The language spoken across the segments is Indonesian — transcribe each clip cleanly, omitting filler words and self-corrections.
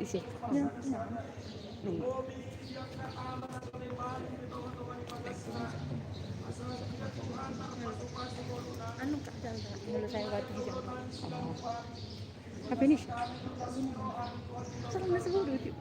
Isi. Anu Kak jalan menurut saya waktu di jalan. Apa ini? Salah nasi bodoh sih.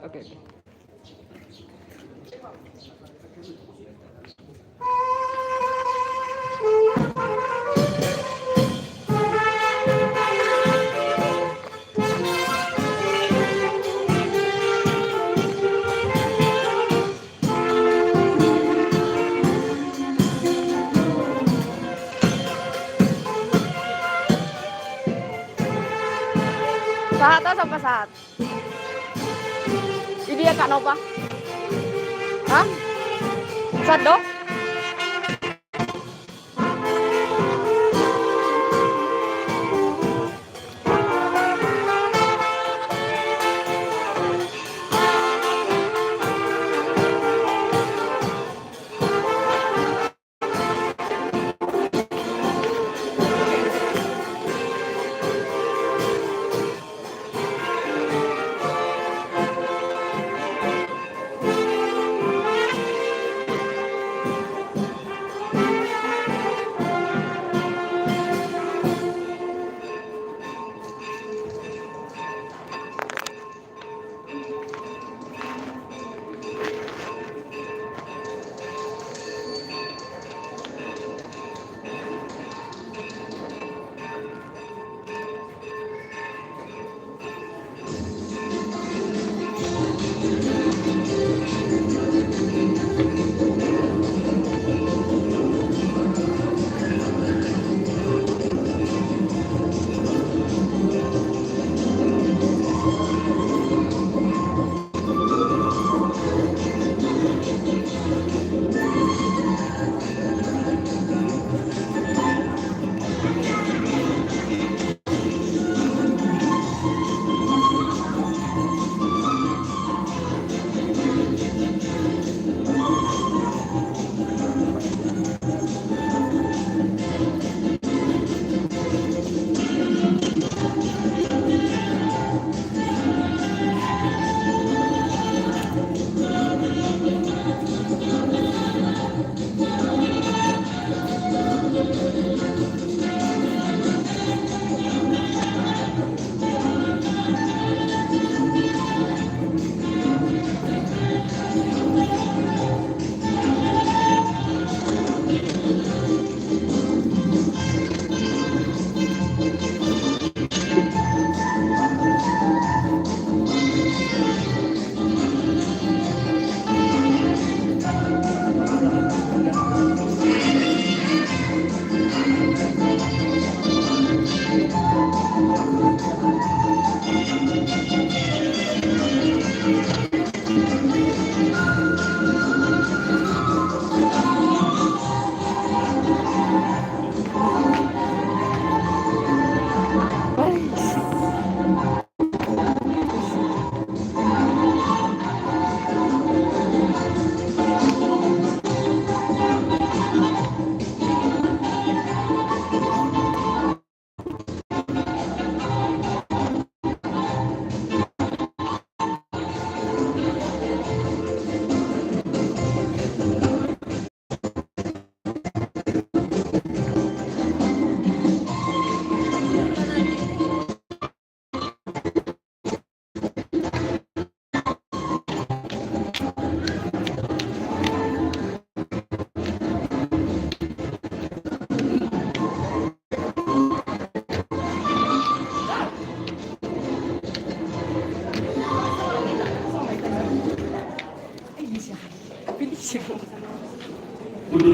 Oke. Saat atau sampai saat? Ini ya Kak Nova? Hah? Saat dong?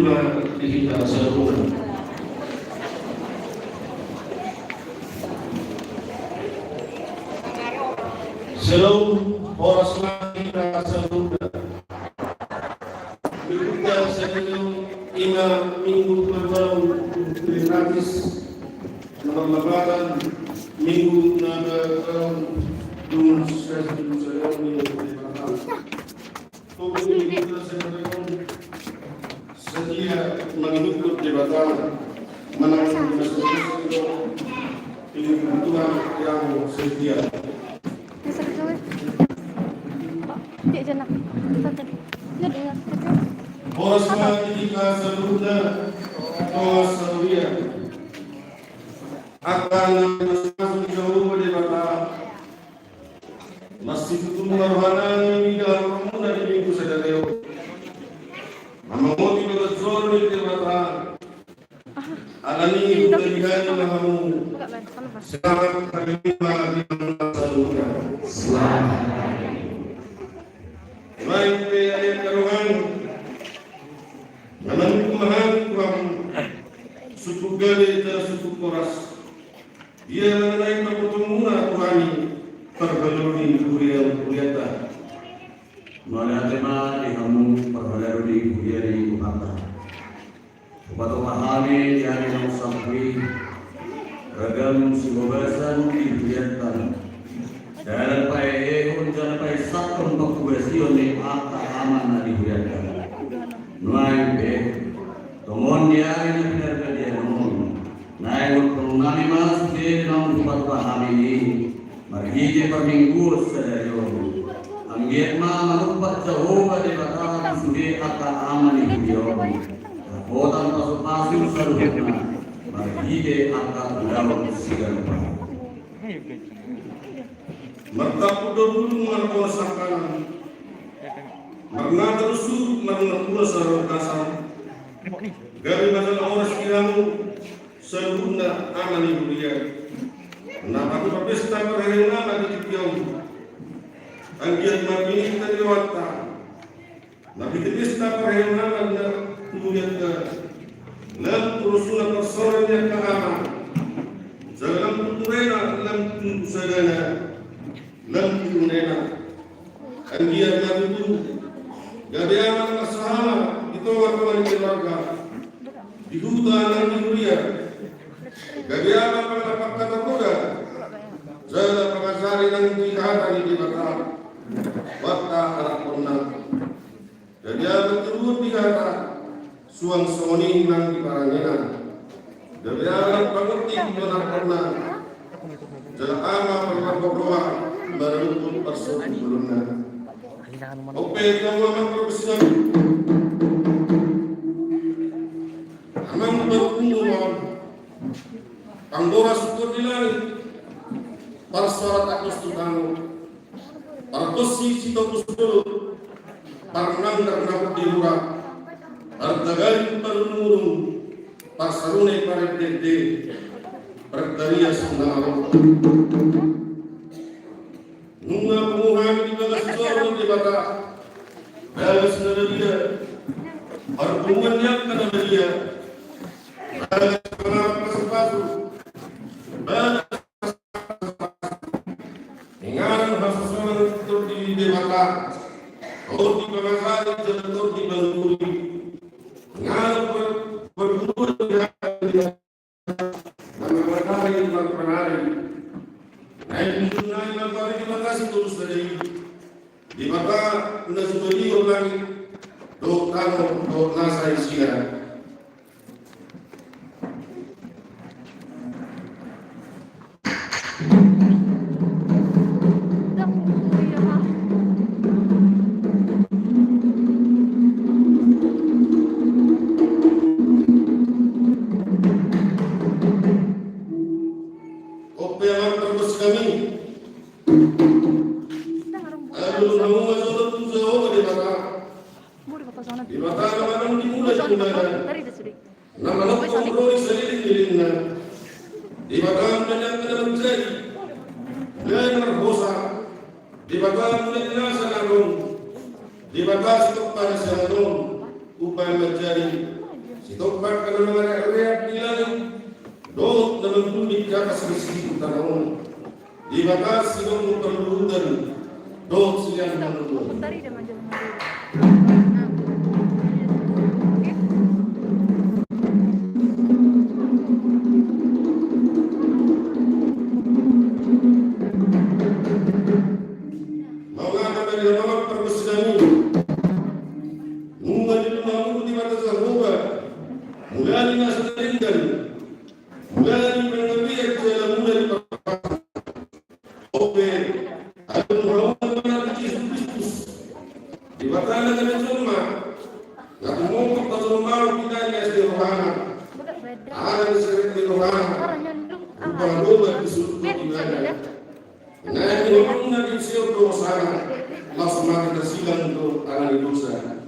Lima kita seluruh. Seluruh oras kita seluruh. Berikutnya sebelum 5 minggu berbaru gratis Lebaran minggu naga tahun dun saya minggu setia mengikut jabatan menangani masalah ini kebutuhan yang setia. Boros kita seluruhnya boros seluruhnya akan masuk jauh pada mata masih tutup marhana ini dalam pemuda di minggu sedaya memang tidak berzor di mata alani dari kamu selamat hari lima di seluruhnya selamat baik ayat karuhan namun kumahan kuam suku gale dan suku koras ia mengenai pertemuan Tuhan perbaluni kuriata mana tema di kamu perbaluni kuriari kumata kupatu mahami yang mau sampai ragam sibobasan di kuriatan dan pai jangan pai sakon pakuasione aka aman di kuriatan nuai be tomon dia ini benar dia nomon naik nami mas di nom tempat pahami ini marhije perminggu sadayo angget ma manupat jauh pada batang sudah akan aman di beliau kotan pasuk pasuk seluruhnya marhije akan dalam segala mertak dulu merkosakan marna terusuk marna pula sarung kasar dari masalah orang sekiramu seluruhnya aman ibu dia. Kenapa tu pesta perharian di Tiongkok? Anggiat mati kita diwata. Nabi pesta perharian kemudian ke lam terusulah persoalannya ke aman. Jangan tuturena lam tusadana lam tunena. Anggiat mati itu jadi aman masalah itu warga keluarga. Di hutan di dunia. Gadiana pendapat kata kuda, jalan pengasari dan dikatakan di mata, wakta anak pernah. Gadiana turut dikata, suang soni nang di paranginan. Gadiana pengerti benar pernah, jalan ama pernah berdoa, berlutut bersuatu belumnya. Oke, yang memang berbesar, memang berkumpulan. Anggora syukur di langit para suara takus tukang para tosi si takus dulu para nanggar nanggar di luar para tagali perlurung para sarune para dede para daria senang nunga penguhan di bagas jauh di bata bagas nadaria para penguhan yang nadaria bagas pengapas sepatu ingaran hasil itu di dewata, oh di pengasari jatuh di bangkuri, ingaran berburu dengan mengenai mengenai, naik mengenai mengenai terima kasih terus dari di mata nasibadi orang dokter dokter saya siap. Dibatasi kepada seluruh upaya menjadi Si topat kana mga rehat nilang doot na magtubig ka sa resibo tanong. Di batas sinong perludan doot silang manunod. Puntari naman dyan mga dito. Mga kapatid na mga perludan Munga dito na di batas sa ruba. Mula ni nasa taringan. Mula ni pangabiyat sa mula ni Oke, alam mo naman Kristus. Di ba talaga na suma? Nakumukot na sumaw kita niya sa Yohana. Alam sa rin ni Yohana. Pangalawa isuot ko inaya. Nahinong na din siya ito sana. Mas makikasilang ito ang ilusa.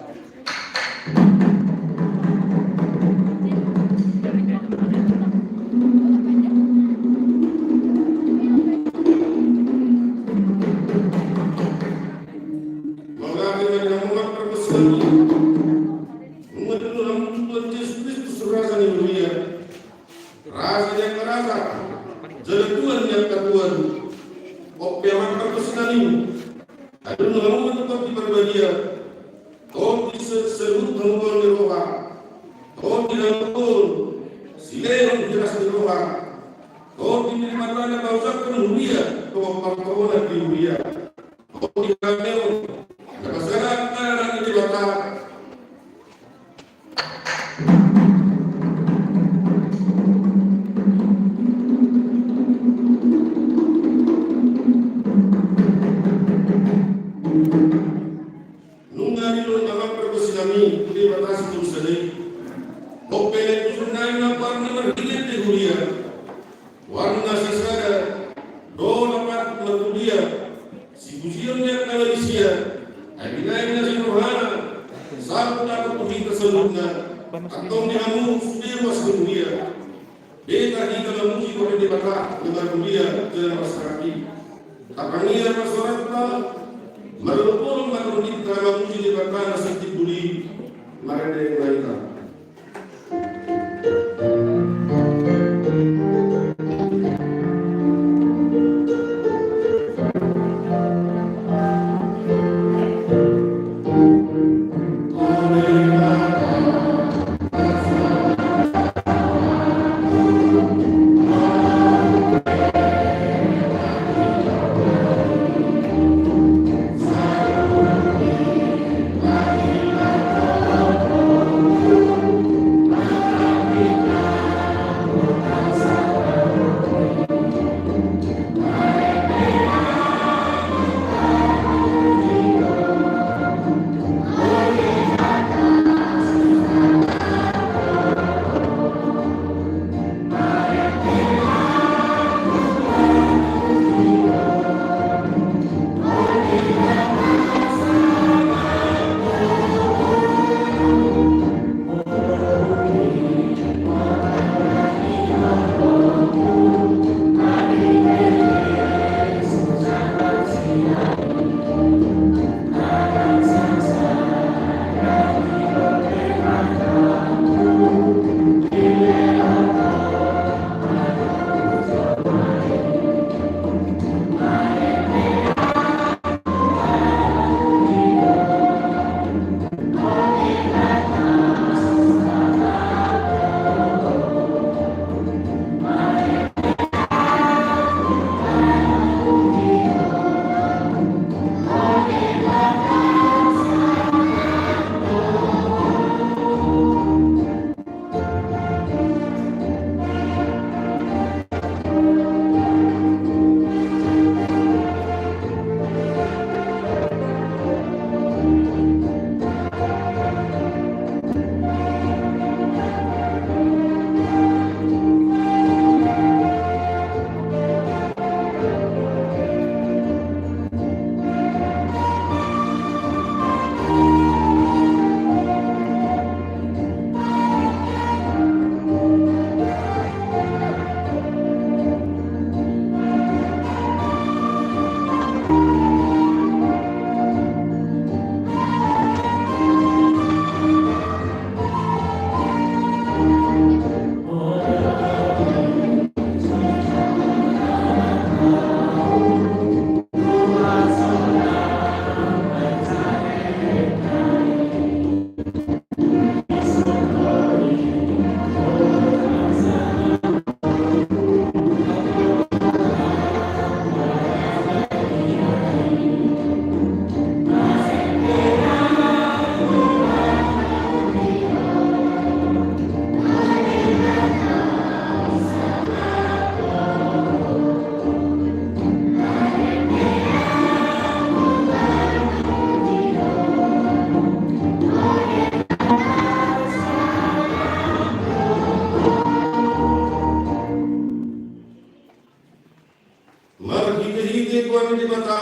Tuhan di mata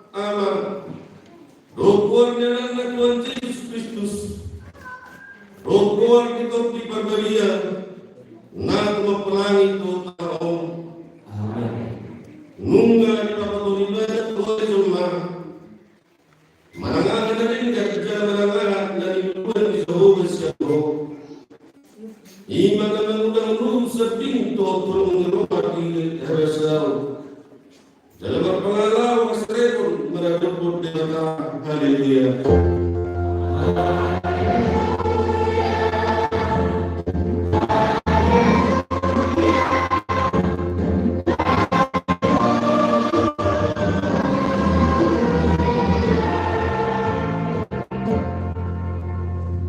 Allah, rohnya anak Tuhan Yesus Kristus, roh kita di perbelia, nak pelangi itu tahu, nunggu di bapa Tuhan ibadat Tuhan cuma, mana ada yang kerja mana dari Tuhan di sebuah sebuah, iman dan mudah sepintu turun di Yerusalem. Dalam berpengalaman serempun merebut di mata haleluya.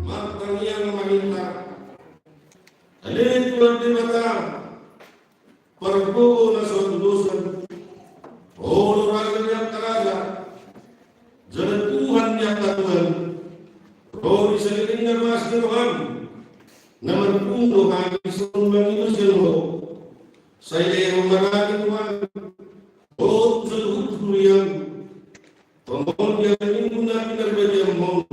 Matang yang meminta, haleluya di mata perbu nasuh dosa. Oh raga yang teraga, jalan Tuhan yang Tuhan. Oh di sekelilingnya mas Tuhan, namun Tuhan sumbang itu selalu. Saya yang mengenali Tuhan. Oh seluruh yang pemohon yang ingin benar bagi mohon.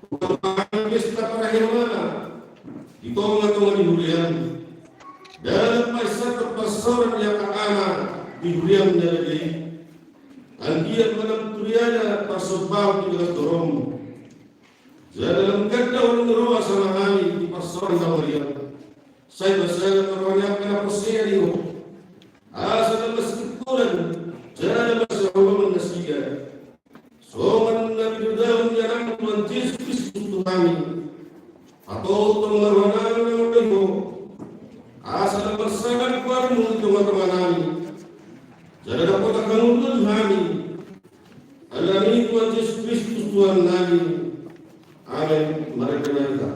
Bukan pesta terakhir mana? Di tengah-tengah dihulian. Dalam masa terpasaran yang anak. Diberiam dari andian malam turiana pasubau di dorong. Dalam kata orang roa sama kami di pasaran Dawarian. Saya bersalah terbanyak kena poseri. Asal masikuran jangan masalah nasiga. Soman Nabi Daud yang Tuhan Yesus Kristus kami. Atau pengarwanan itu asal bersalah kuarmu teman-teman kami. Jadi dapat akan kami. Alami Tuhan Yesus Kristus Tuhan kami. Amin. Mari kita.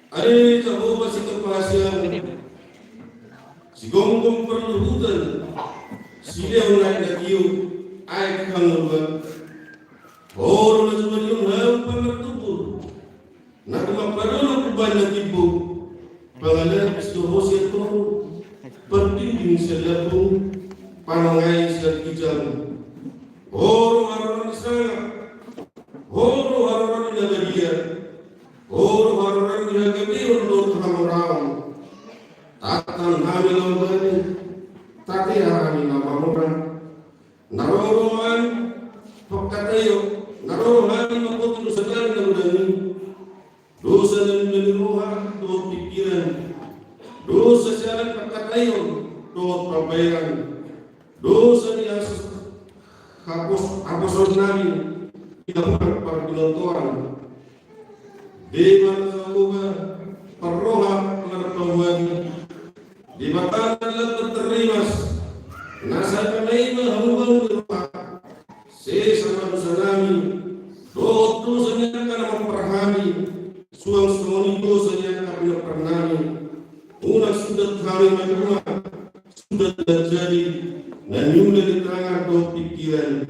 Ari Jehovah si kepahasian, si gonggong perluhutan, si leon naik dakiu, aik hanguban, horo na cuman yung halang pangatubur, na kumaparalo kuban na tibo, pangalan Kristo Jose ito, perbimbing sa labong, panangay sa kijang, horo harapan isang, horo harapan nagadian, horo harapan nagadian doon hamurang, tatang hamilaw gani, tati harami na mamurang, narorohan, pagkatayo, narorohan maputulo sa dami ng udani, dosa ng naliruha, doon pikiran, dosa siya ng pagkatayo, doon pabayaran, dosa niya kapos namin, pinamang para pinontoran, di ba sa uga, parroha, pangarapawag, di ba tanan lang terterimas, nasa kanay na hanggang lupa, sama sa namin, dosa niya ka na magparahami, suang sumuni dosa niya ka pinaparnami, unang sudat kami maguma, sudat jadi, dan yung nalitanga do pikiran.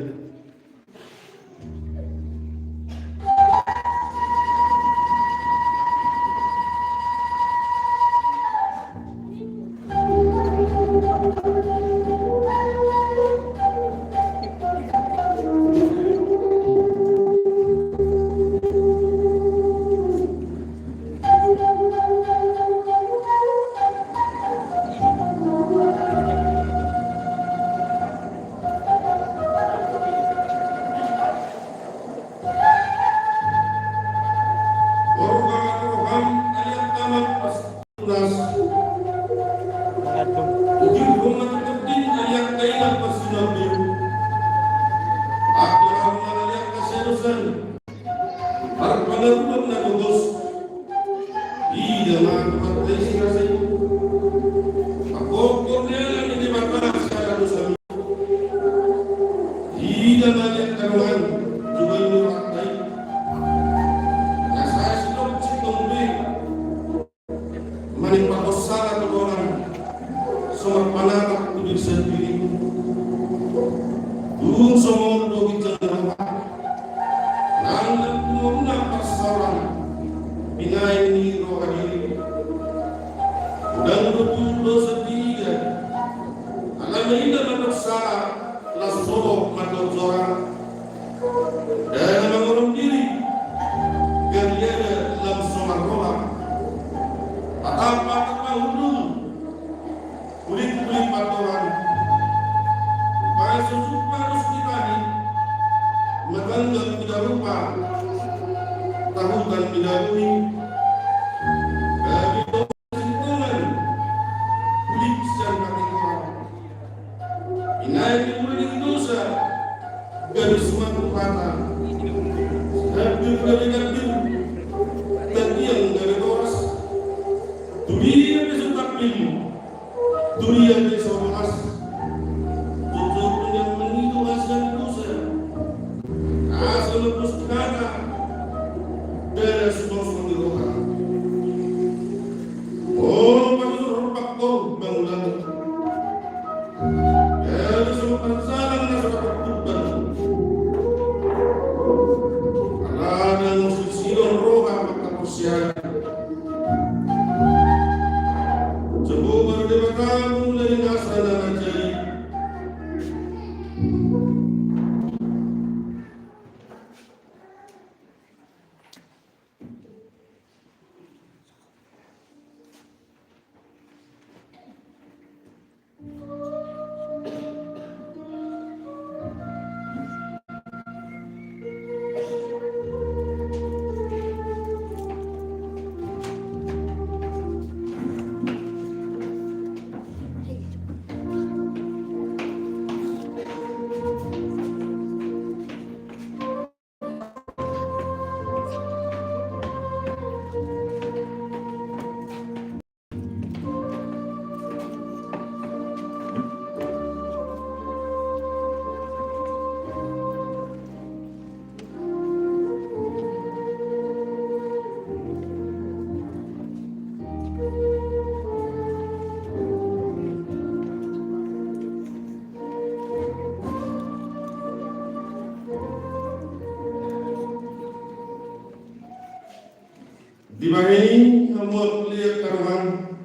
Di bahini hamot lihat karuan.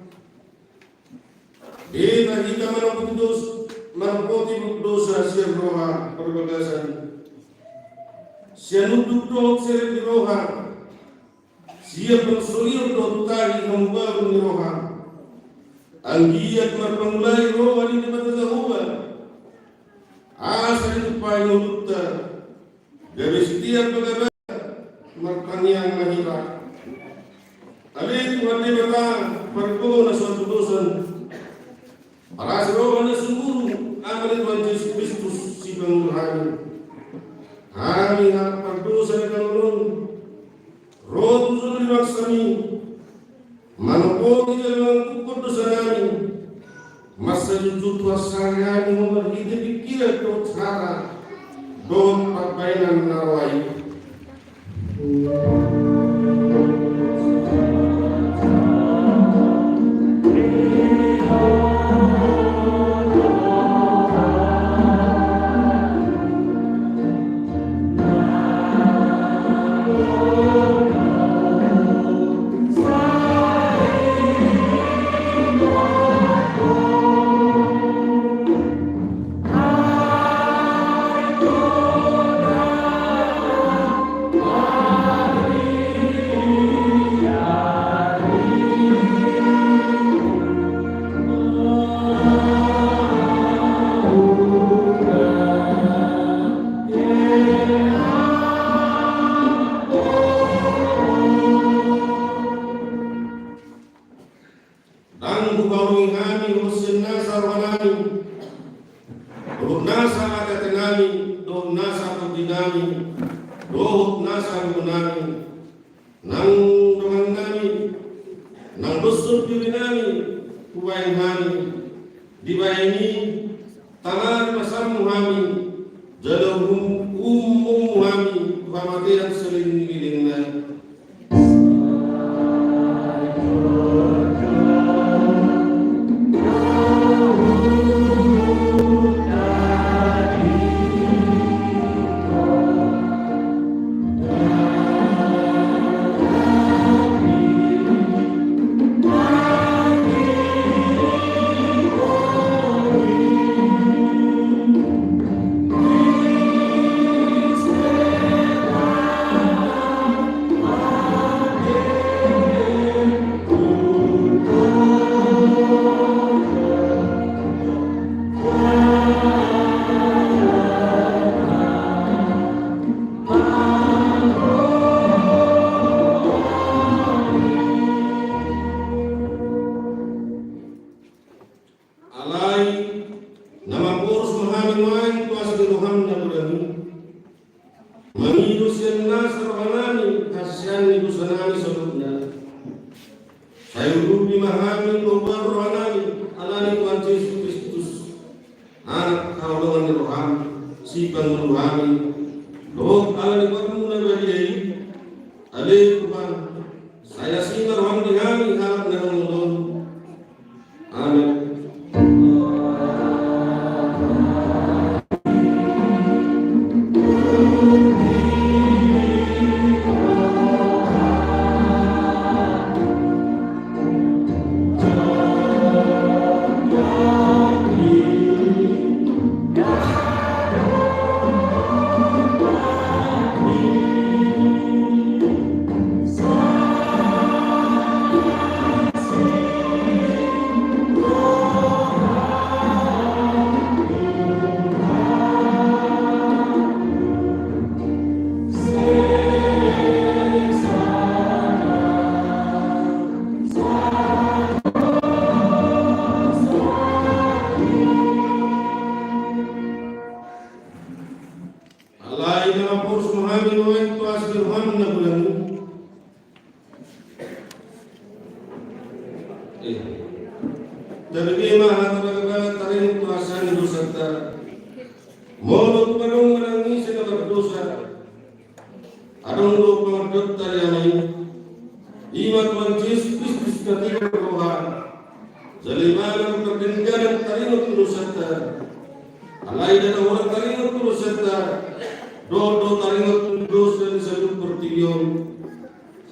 Kita menumpoti dosa siap roha perbagasan. Siap nutuk dok seret di roha. Siap bersulir dok tari membangun di roha. Anggiat merpemulai roha di depan Zahuba. Asa itu paling nulukta. Dari setiap pegawai merpaniang mahirah. Alih Tuhan bata perkona suatu dosan. Para roha na sungguh amal Tuhan Yesus Kristus si pengurang. Kami nak berdosa dengan ulun. Roh Tuhan dimaksami. Manapun dalam kudus kami. Masa jujur tuasa kami memperhiti pikiran dot cara. Dot perbaikan nawai.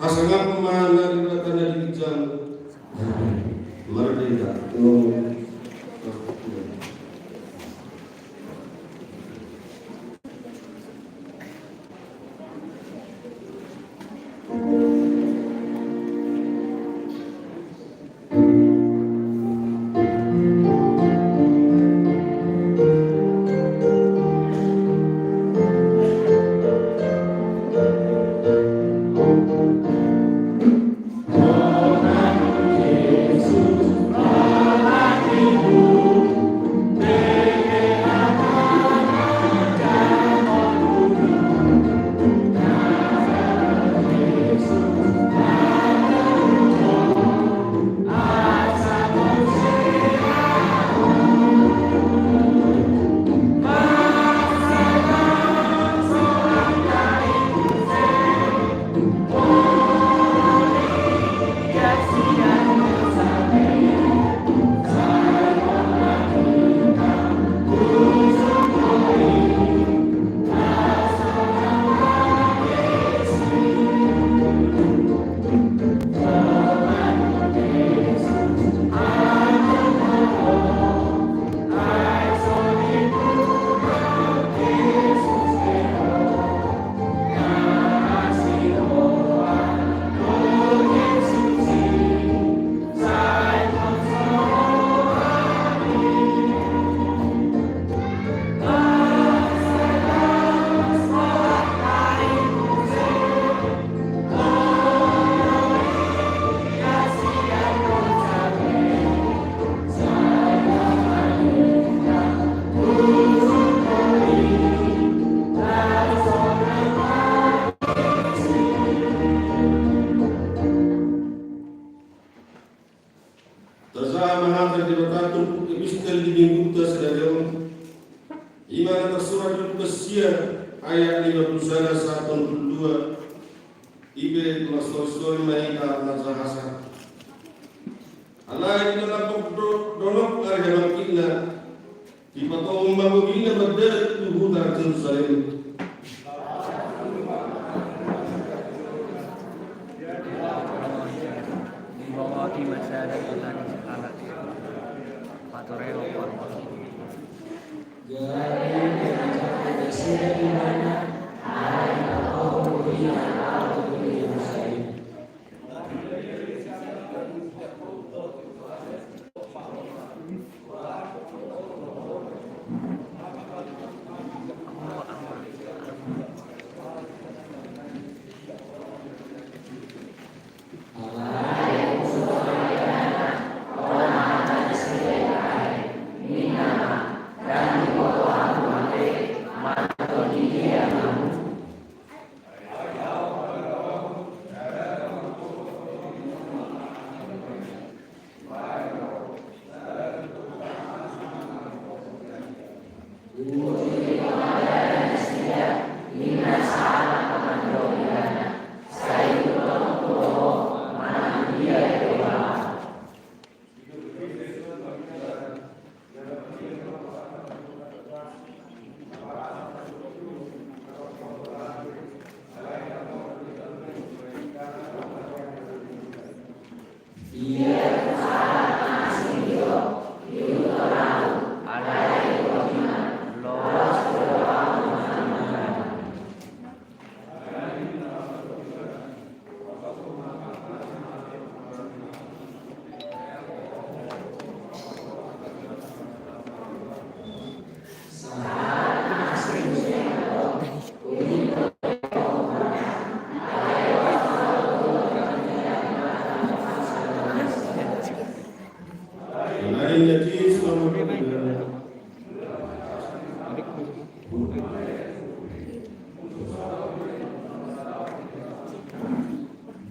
Pasangan pemana dibatanya di jam merdeka. Tazama hadha dibatatu epistel di minggu sedang iman tersurat di Lukasia ayat 51 1 ibe masosol mahita nazahasa Allah ina lapok donok arja makina di patom mabina badal tuhuda Jerusalem di masa dan Tuhan alat patoreo formal.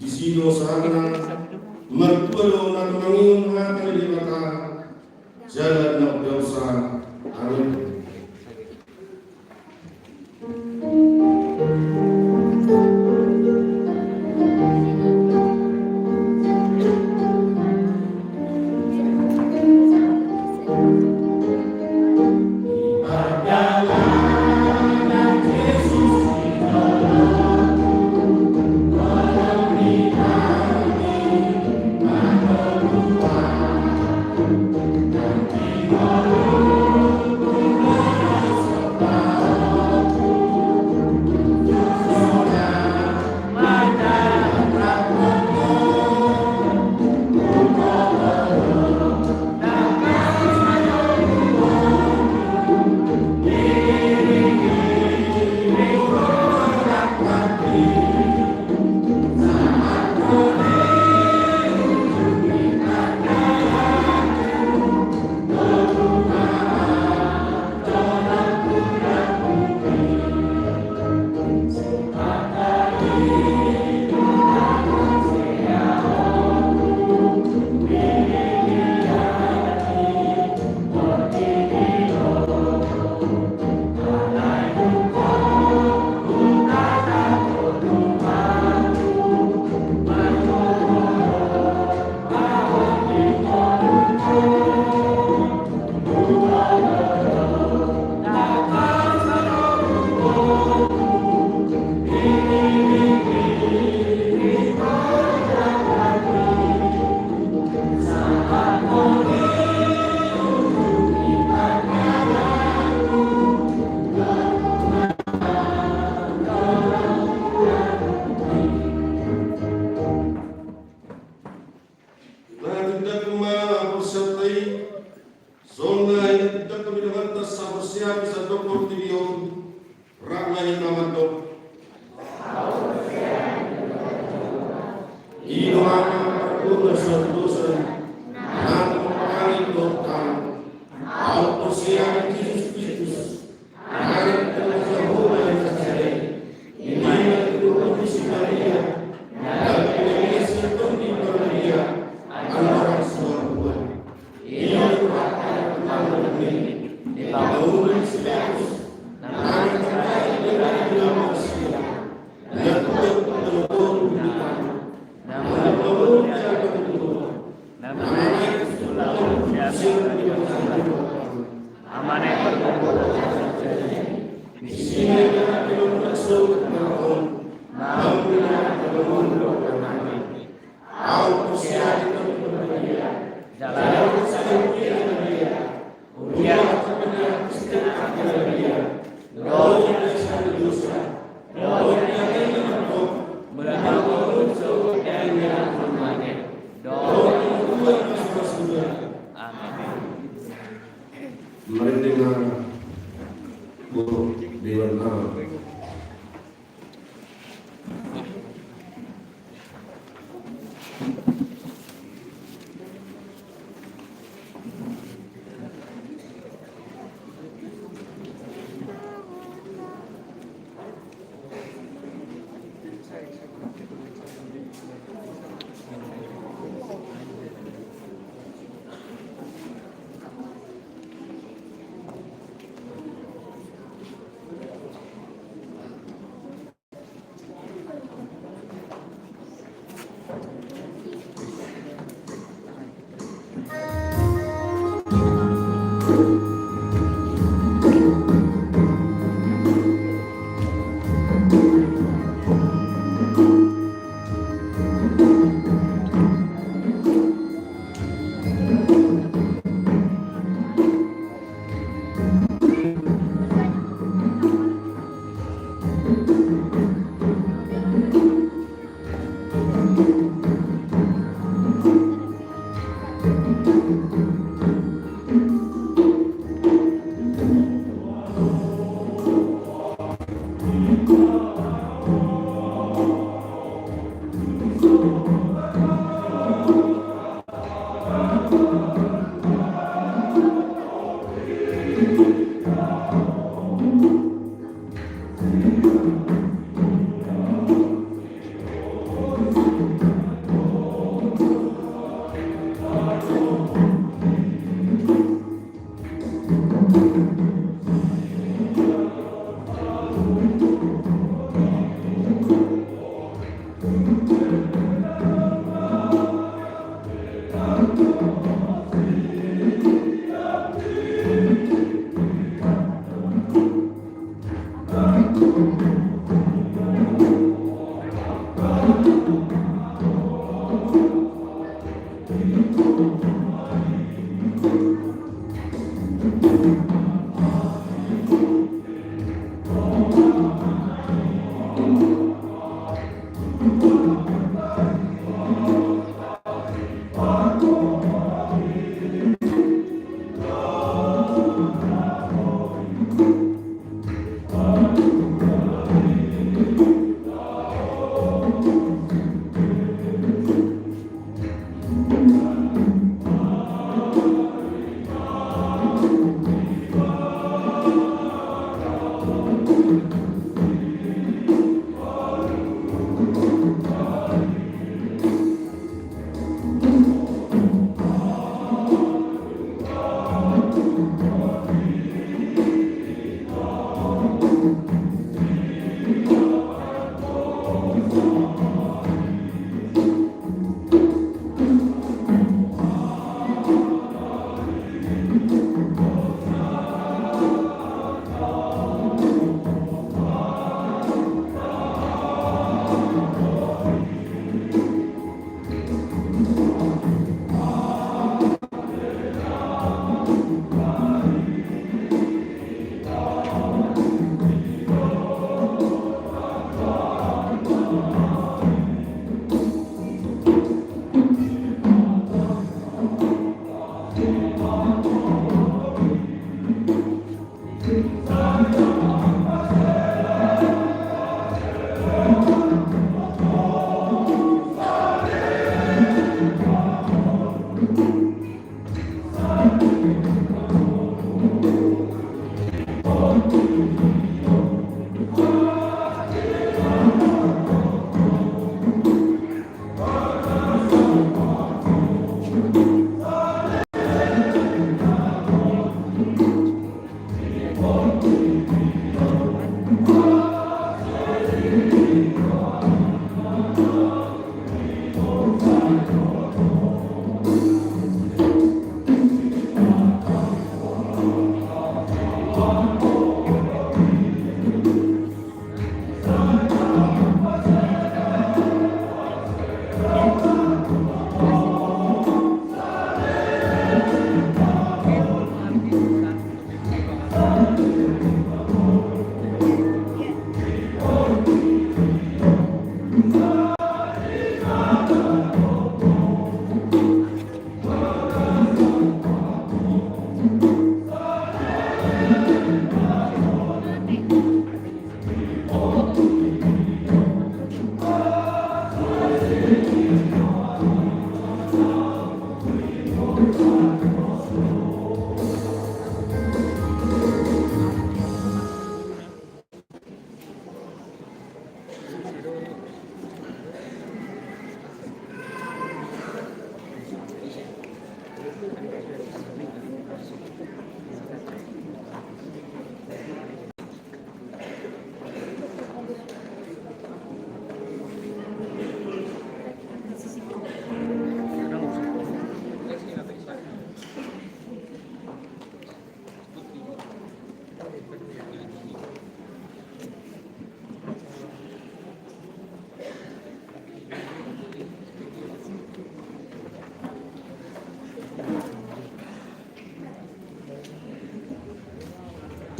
Di sini sana mertua lo nak mengingat hati di mata jalan nak dosa. Amin. Yesus,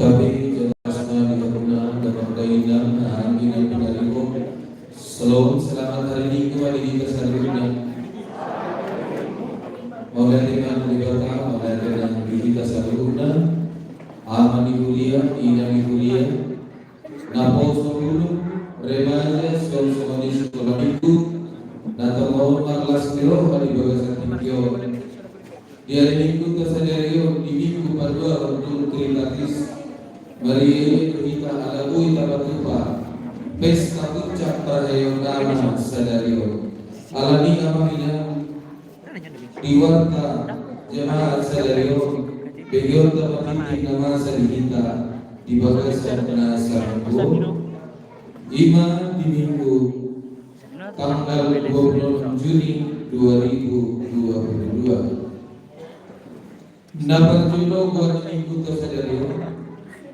Tapi jelasnya dikabulkan dapat keindahan amin pinarimu. Selamat hari Minggu hari kita selanjutnya. Mulai dengan ibadah, mulai dengan kita selanjutnya. Aman kuliah, inang kuliah. Napos sepuluh remaja sekolah minggu. Nato mau kelas kilo hari bagasan tinggal. Di hari Minggu tersajario di minggu kedua untuk gratis. Mari kita alabui tabatupa pesta puncak perayaan nama sadario alani amina diwarta jemaat sadario begitu tapatin nama sadihita di bagasan penasarku ima di minggu tanggal 20 Juni 2022 Nabar juno buat minggu tersadario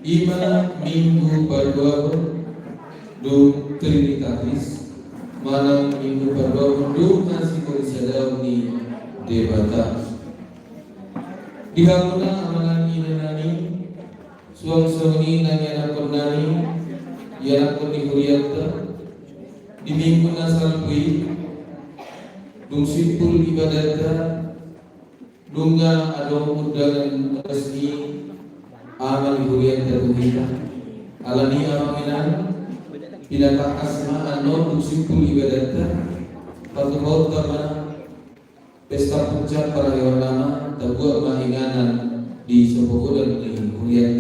Ima minggu berdua dung trinitatis malam minggu berdua dung nasi korisada ni debata dihanguna amalan inanani suang-suangi nanyana pernani yana pun huriyata di minggu nasal kui dung simpul ibadata dunga adong undangan resmi amal hurian terbuka alani aminan bila tak asma anon usikul ibadata patu maut karena pesta puncak para hewan nama terbuat mahinganan di sebuah dan di hurian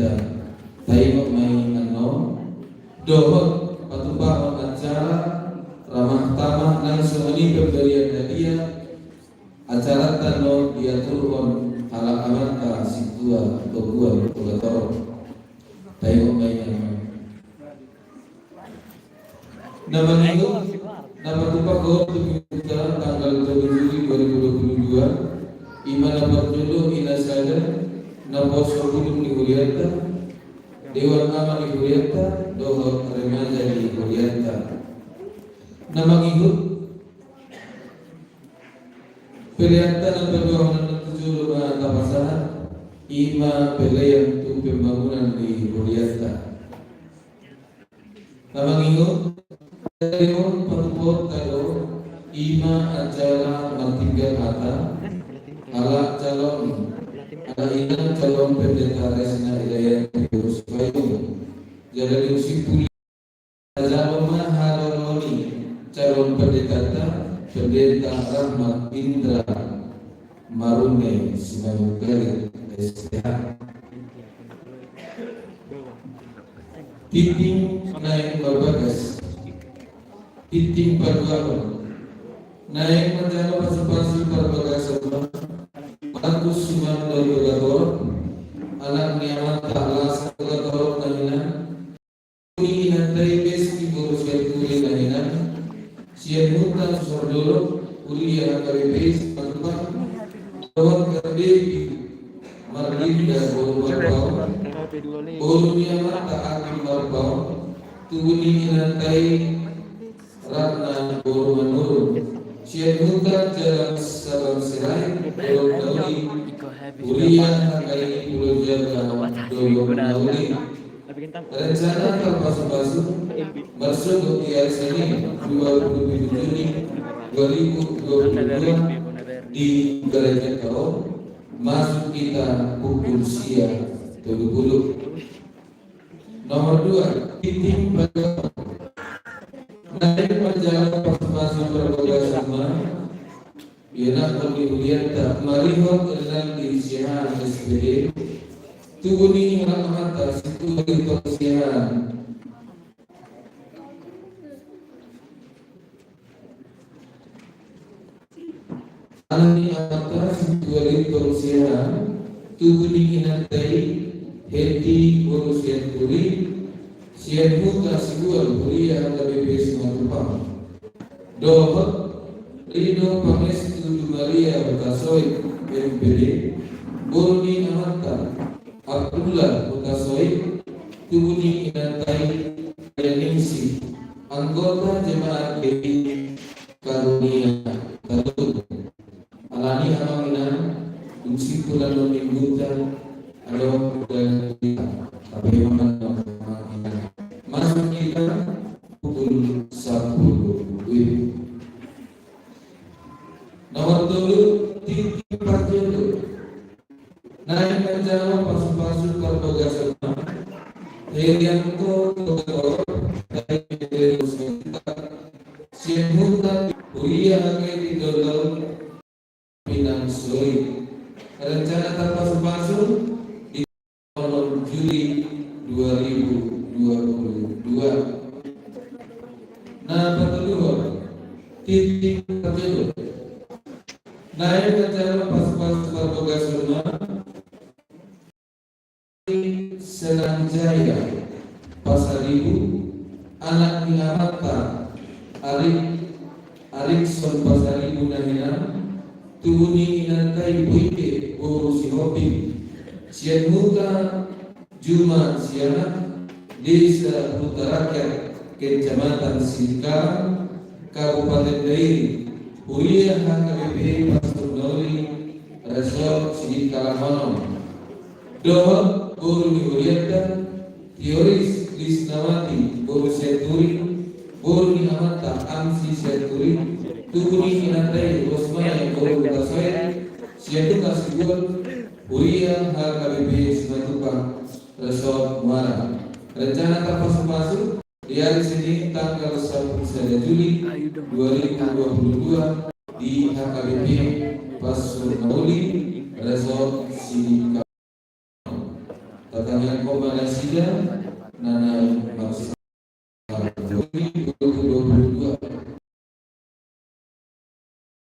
taimok mahingan no dohot patu pak acara ramah tamah nang semeni pemberian hadiah acara tano diatur ala amanta situa togua tolator tayo mainan nama itu nama tupak ko tujuh tanggal 7 Juli 2022 iman nama jodoh inasada nama sebelum di Huriata Dewan Amal di Huriata dohor remaja di Huriata nama ikut pilihan tanah perjuangan rumah tapasahan ima pelayan untuk pembangunan di Huriata. Nama ingat Dewan Pertupot kalau ima acara mantinggal kata ala calon ala ina calon pendeta resna ilayah Yus Payung jadi usipuli calon maharoni calon pendeta Rahmat Indra Marune Simanukari STH Titing naik Barbagas, Titing Paduawan, naik Menjana Pasupasi Barbagas sama Markus Siman Barbagador, anak niaman Ta'ala Barbagador Nahina, Kuni Inantai Beski Borusya Kuli Nahina, Sian Mutan Sordolo, Kuliah KBP Patupa, Tawak Kerdebi, Marginda Borbau, Borunia Mata Akim Barbau, Tuni Inantai Ratna Borumanur, Sian Mutan Jalan Sabang Serai, Dolong Dauli, Kuliah Hakai Pulau Jaga, Dolong Dauli. Rencana terpasu-pasu masuk ke Senin 27 Juni 2022 di Gereja Kau, masuk kita pukul siang 20. Nomor 2, Titing Paduawan, naik Menjana Pasupasi Barbagas sama Yenak Pemilihan tak marihok dalam diisihan SPD Tuguni mata situ bagi persiapan. Alani mata situ bagi persiapan. Tuguni inantai heti urusian turi. Sian muka sigual kuliah KBP Sumatera. Dohot Rido Pangestu Maria Bekasoi MPD. Borni amata Abdullah Mutasoi, Tuguni Inantai Yaningsi, anggota jemaat GPI Karunia Katut, Alani Hamangina, Unsi Pulau Minggutan, Alo dan kita, tapi Hamangina, masuk kita pukul 10 WIB. Nomor 2, Titing Parjodo, naik Menjana Pasupasi Barbagas sama Herianto Togor dari Sian Mutan Kuliah Hakai di Dolong Pinang Soi. Rencana terpasu-pasu di bulan Juli 2022. Nah, kedua, Titing Parjodo, naik Menjana Pasupasi Barbagas sama Senanjaya Pasaribu, anak Niamata Arikson Pasaribu Nahina, Tuguni Inantai Buike Borusi Hobi, Sian Muta Juma Siana, Desa Huta Rakyat Kecamatan Singkang, Kabupaten Dairi, Kuliah HKBP Pastor Noli, Resort Sidikalamono. Dohot Guru Nihuliata, Teoris Lisnawati, Guru Seturi, Guru Nihamata, Amsi Seturi, Tuguni Inantai, Rosmai, Guru Kasoi, Siatuka Sigual, Uria HKBP Simatupang, Resort Muara. Rencana terpasu-pasu di hari Senin tanggal 1 Juli 2022 di HKBP Pasur Nauli, Resort Sidika. Tentang kombinasinya Nana Maksa 2022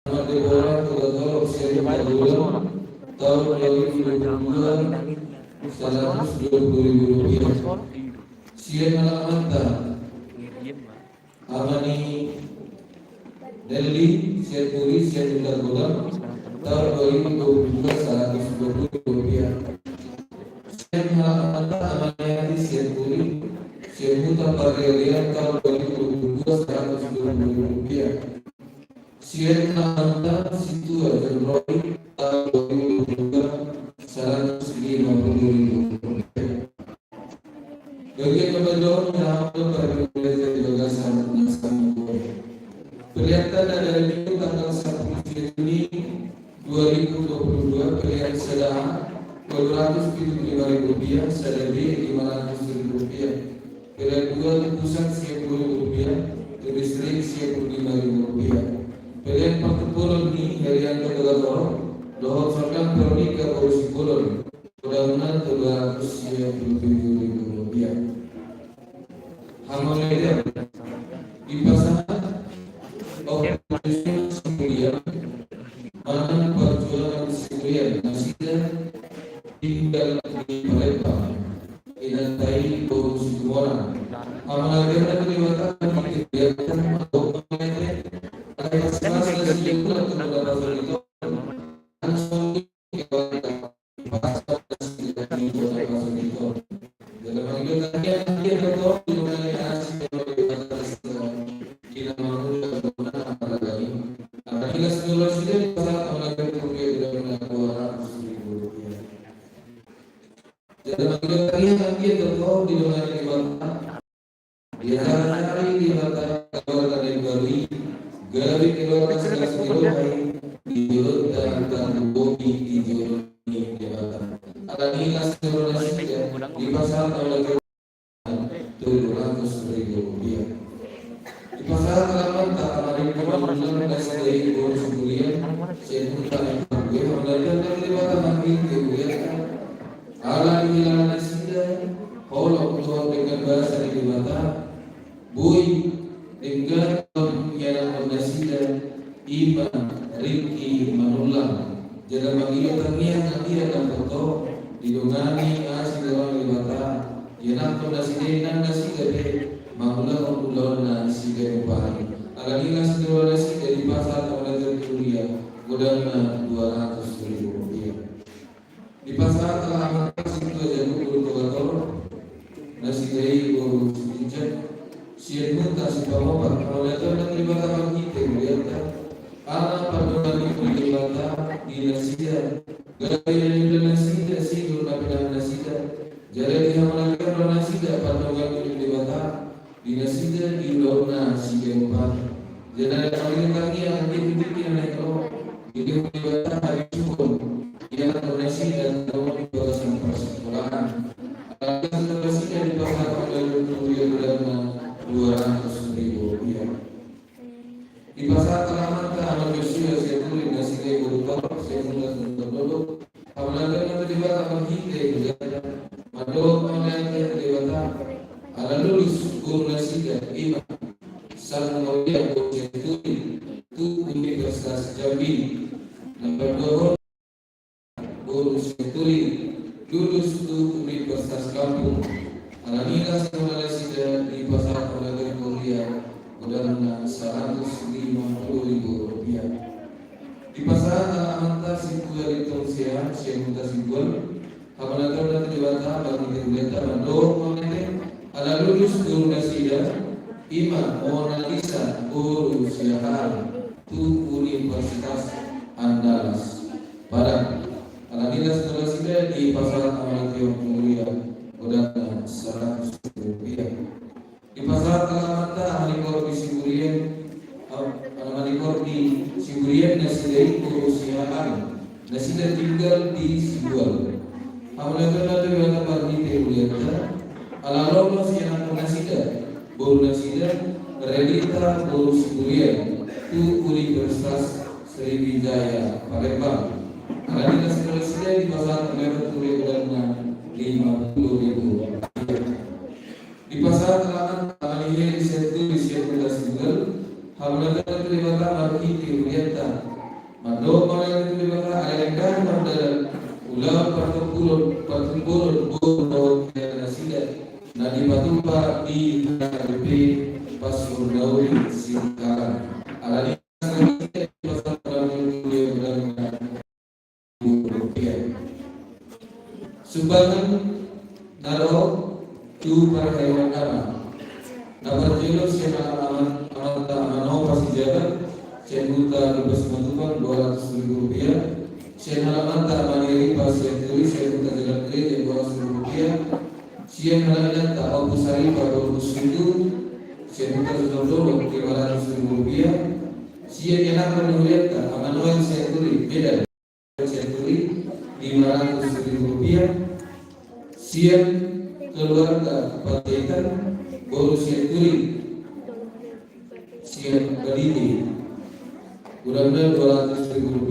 Nama Deborah Tugatolo Seri Padula tahun 2022 120.000 rupiah. Sian Malamanta Amani Delhi Sian Puri Sian Ular tahun 2022 120.000 rupiah. Amanati Sian Puri Sian Huta Pagarian tahun 2022 120.000 rupiah. Sian Amanta Situa Jemroi tahun 2022 150.000 rupiah. Bagi pembedor yang pada belajar gagasan kelihatan dari minggu tanggal 1 Juni 2022 kelihatan sedang 275.000 rupiah, sedari 500.000 rupiah. Pilihan 2 pusat 10.000 rupiah, listrik 15.000 rupiah. Pilihan pertempuran ini harian ketegator, dohot serkan pernikah polisi kulon, mudah-mudahan 270.000 rupiah. Amalnya di pasangan organisasi kuliah mana perjuangan kuliah masih tinggal di Palembang inatai urus orang amalnya dari watan kegiatan atau amalnya ada salah satu bulan kemudian itu langsung di pasar telah situ jago kultur nasi dari urus injek siap muntah si bawa kalau itu ada kelibatan kita lihat anak pada kelibatan di nasinya gaya yang nasinya si guna pada nasinya jadi dia melakukan nasinya pada kelibatan di nasinya di lorna si keempat jadi kali kaki yang dibikin itu itu kelibatan hari cukup yang donasi dan tahun di kawasan persekolahan. Akan donasinya di pasar oleh Rp200.000. Di pasar Kalaman Amal Yosua saya tulis nasi kayak berubah saya tulis untuk dulu. Apalagi nanti di bawah akan kita madok online di bawah. Ada lulus guru nasi dan imam. Sang mulia guru saya tulis tu Universitas Jambi. Nomor 2 urus seturi lulus tu Universitas Kampung alamilah sekolah sida di pasar oleh kuliah modalnya Rp150.000 di pasar antar situ dari Tongsia Syekh Simbol apalagi dan dewata bagi dewata mandor mengenai ala lulus guru nasida imam Mona Lisa guru siaran tu Universitas Andalas Padang. Alhamdulillah setelah sudah di pasar Amal Tiong Mulia udah Rp100. Di pasar Kalamata Amalikor di Siburian Amalikor di Siburian nasi dari Kurusiaan nasi dan tinggal di Sibual. Amalikor itu yang dapat dilihat. Alalom masih yang nasi dan bolu nasi dan Relita Bolu Siburian itu Universitas Sriwijaya Palembang. Alhamdulillah selesai di pasar terlewat Rp200.000. Di pasar Kalaman Alihir di situ di situ single Hamlaga terlewat marki Rp200.000. Mandok orang terlewat ayahkan pada ulang pertempuran bodoh nasida. Nadi Batumpa di HDP Pasur Dauri Singkaran. Alhamdulillah di pasar sumbangan naro tu para hewan nama nabar jelo siapa aman amano pasti jaga sejuta lebih sembilan Rp200.000 siapa halaman tak mandiri pasti tulis sejuta jalan kerja Rp200.000 siapa halaman tak mampu sari pada itu sejuta Rp500.000 siapa yang akan melihat amano yang saya tulis beda saya tulis Rp500.000 siap keluarga Patikan baru siap turi siap berdiri mudah-mudahan Rp200.000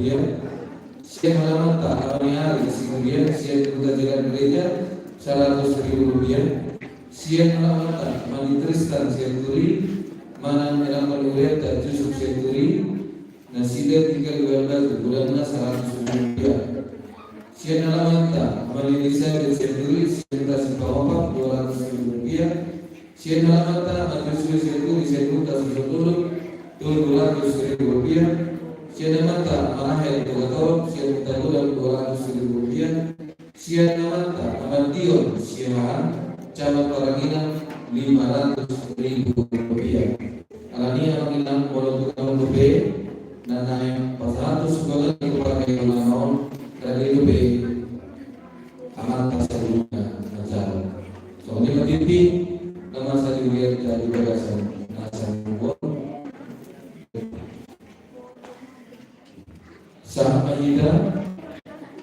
siap halaman tak hari kemudian siap juga jalan gereja Rp100.000 Sian alamata Mani Tristan Senturi Manan Elaman Uriata Jusuf Senturi Nasida 312 bulannya 100 rupiah. Sian alamata Mani Nisa Senturi Sian Tasik Pawapak 200 rupiah. Sian alamata Mani Jusuf Senturi Sian Tasik Pawapak 200 rupiah. Sian alamata Manahel Tugatawak Sian Tabulan 200 rupiah. Sian alamata Amantion Sian Camat Paraginang 500.000 rupiah. Alania menginang walau tukang rupiah dan naik 400 sekolah itu pakai naon dari rupiah amat sebelumnya macam. Soalnya mati nama saya dilihat dari bagasan nasab buat sahabat kita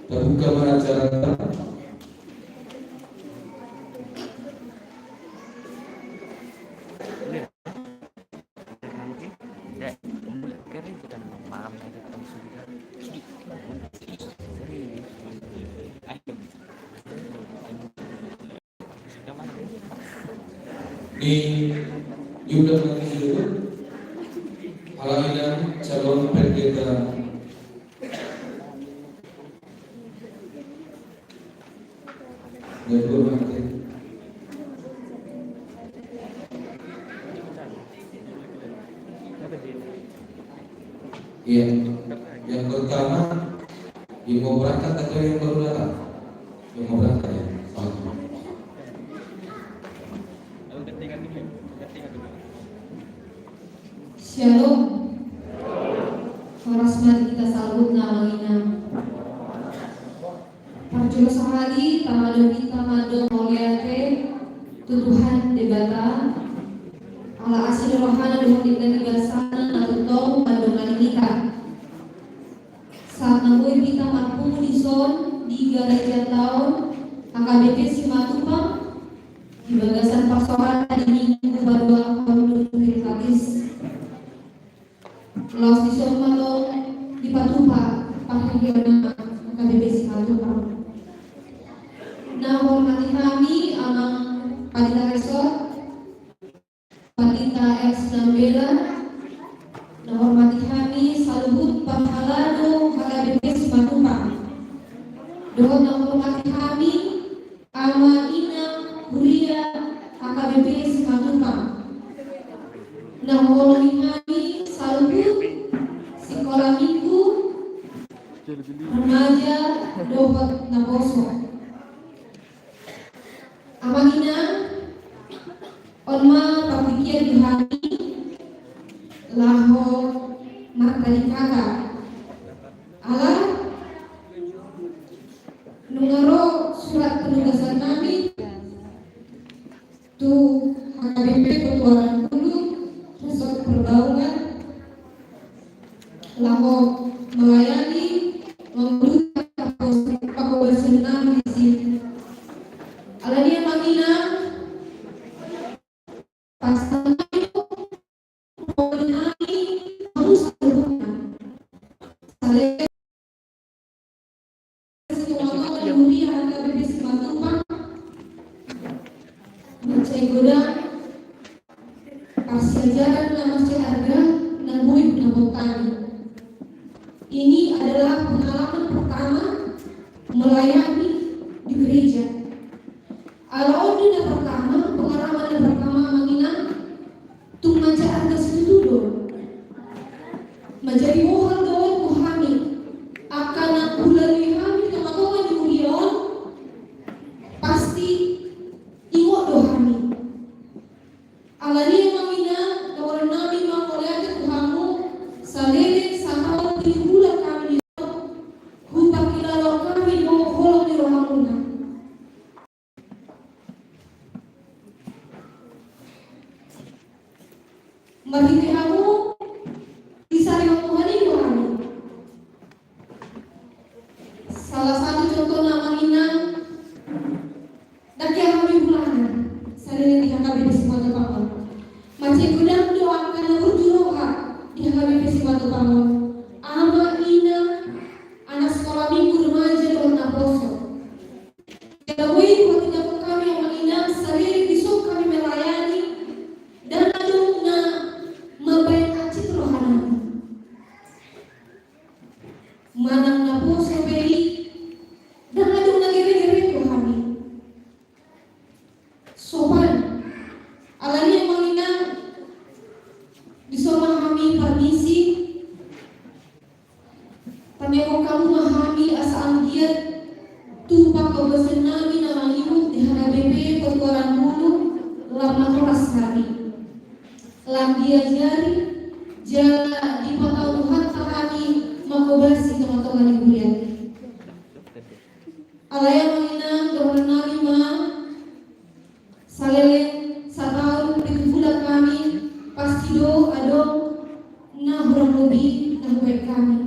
terbuka masyarakat. Di Yuda Manggil Alaminan calon pendeta Guru Mati. Iya, yang pertama yang mau berangkat atau yang baru datang? Yang mau berangkat ya, sama. Shalom. Horas mari kita sambut nama ina. Parjulo sahari tamado kita mado moliate tuduhan debata ala asil rohana dohon kita tigasana natutong mado kita. Saat nangui kita marpung dison di gereja tahun AKBP Simatupang di bagasan pasokan di minggu baru tahun 2015. Los dison malong di Patupa panggilan AKBP Simatupang. Nah, hormati kami amang Pandita Resort, Pandita X Nambela. Nah, hormati kami Saluhut Panghalado AKBP Simatupang. Doa nah hormati kami Ama Ina Huria AKBP Simatupang. Nah, hormati kami Saluhut Sekolah Minggu Remaja Dohot Naposo. Amagina onma papikian di hari laho martani kaka ala nungaro surat penugasan kami tu HKBP Ketuaran Kudu Resort Perbaungan laho melayani memberikan kebersihan di sini. Alania Magina pasangan itu mengenai harus berhubungan. Saya semua mulia HKBP Simatupang mencari godang kasih ajaran nama harga dan bui penabung kami. Ini adalah pengalaman pertama melayani di gereja. Kalau ini pertama, pengalaman yang pertama mengingat tung maca harga situ dulu menjadi mohon doa kuhani akan bulan kami teman-teman di Urion pasti ingok dohani alani mengingat doa nabi mengoleh Tuhanmu salere sahau di bulan kami hutak kilalo kami mohon di rohamuna. Bagi kamu bisa diomongkan itu kami. Salah satu contoh nama Inang dan yang kami bulanan. Saya di HKBP Simatupang. Masih gudang doakan berjuroha di HKBP Simatupang. Ama Ina anak sekolah minggu remaja Dohon Naposo. Jauhi waktu kami yang menginang sehari besok kotoran bulu lama keras hati. Lam dia jari jala di patauhan kami makobasi teman-teman ibu ya. Alaya menginang kebenaran lima saleleng satahun dikubulan kami pasti do adong nah kurang lebih sampai kami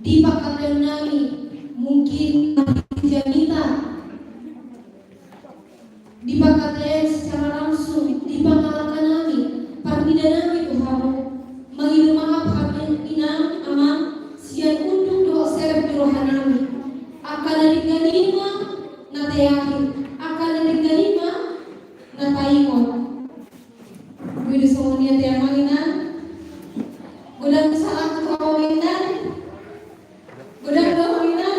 di pakatan nami mungkin jamita di pakatan secara langsung di pangalakan nami parbida nami Tuhan mengirim maaf kami inang aman sian untuk doa serep di rohan nami akan ada ganima nate yakin akan ada ganima nataikon Widu semuanya tiang manginan Gudang salah ketua manginan Gudang dua manginan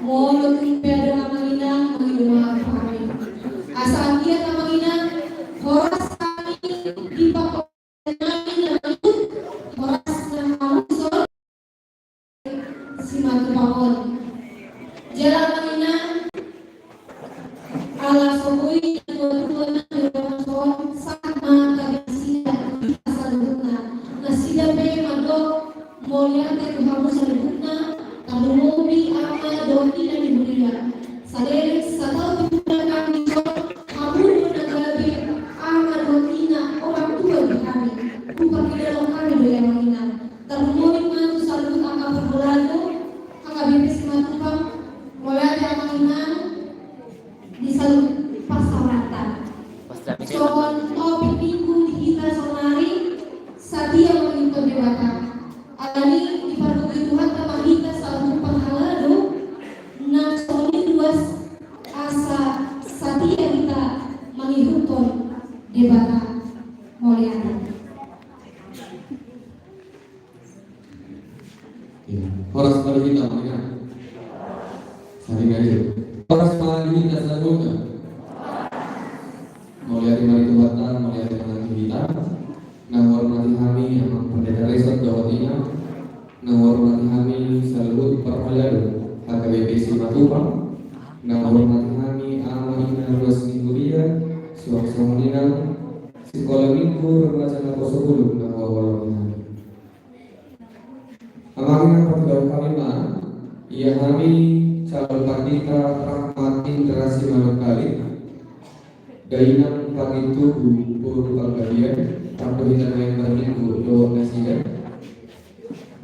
Mau berkumpul dengan manginan Mengidu maaf kami Asal dia tak manginan Horas kami di bawah manginan Horas dan mausol Simat kepawon Jalan manginan Ala sokui Tuan-tuan sama kabisida asal guna nasida pe mandok moliate tuhamu salibuna tamu mobi ama doki dan diburia sadere satau dibuka kami kamu menagabi ama dokina orang tua di kami bukan di dalam kami doyan mainan tamu mobi mantu salibut angka perbelado angka bibis matupang moliate mainan di salibut pasaratan Soal topik minggu di kita sonari Sadia mengimpun dewata Alani dipardukai Tuhan Kama kita selalu penghalado Nang soni luas Asa Sadia kita mengimpun dewata Moliana Horas Malihita Malihita Sari Gaya Horas Malihita Saluka Mulia dari Tuhan, mulia dari kita. Menghormati kami yang pendeta Resort Jawa Timur. Menghormati kami seluruh perwalian HKBP Simatupang. Menghormati kami amanah luas mingguria, suang-suang dinang, sekolah minggu remaja Poso Bulu. Menghormati kami. Amanah pertama kami mah, ia kami calon pandita rahmatin terasi manukali. Dainang pagi tubuh puru pagalian tanpa hitam yang berminggu doa nasida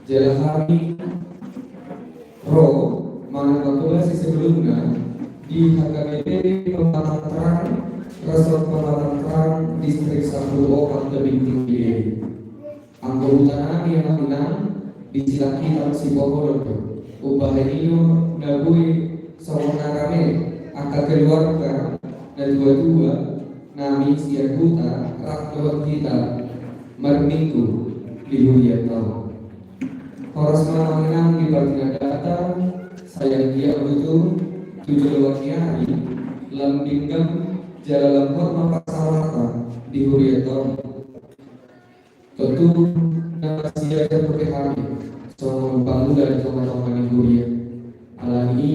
jala hari roh mana kalkulasi sebelumnya di HKBP Pematang Terang Resort Pematang Terang Distrik Samburu Okat lebih tinggi anggota kami yang menang di Cilaki Tansi Pokorodo Ubahenio Nagui Sawona kami angka keluarga dan dua-dua nami siang buta rakyat kita merminggu di huriat tahun horas menang di bagian data sayang dia butuh 7 lewatnya hari lambinggam jalan hormat pasarata di huriat tahun tentu nama siaga berkehari soal bangun dari teman-teman di huriat alami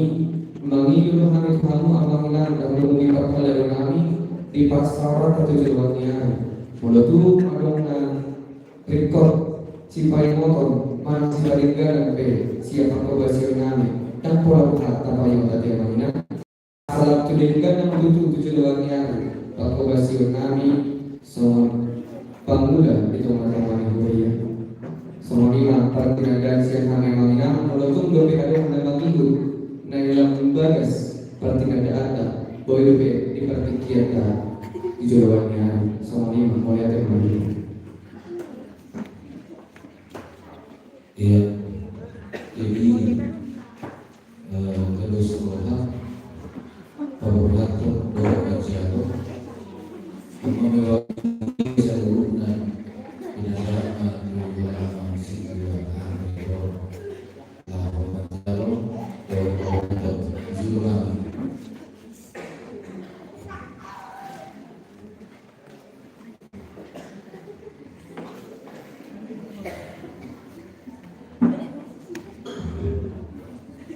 mengilu kami kamu amangan dan menunggu perkelahian kami di pasar ketujuannya. Mulut adongan rekod cipai motor mana si baringga dan pe siapa kebasian kami dan pola buka tanpa yang tadi amina. Salam tudingkan yang butuh tujuannya pak kebasian kami semua pemuda di teman-teman kuliah. Semua lima pertinagaan siang kami amina. Mulut dua pihak yang minggu. Nailang bagas pertingkat ada boleh di pertikian di jawabannya semuanya mulai dari mana? Iya, jadi terus sekolah pemerintah doa jatuh memiliki jalur dan tidak ada masih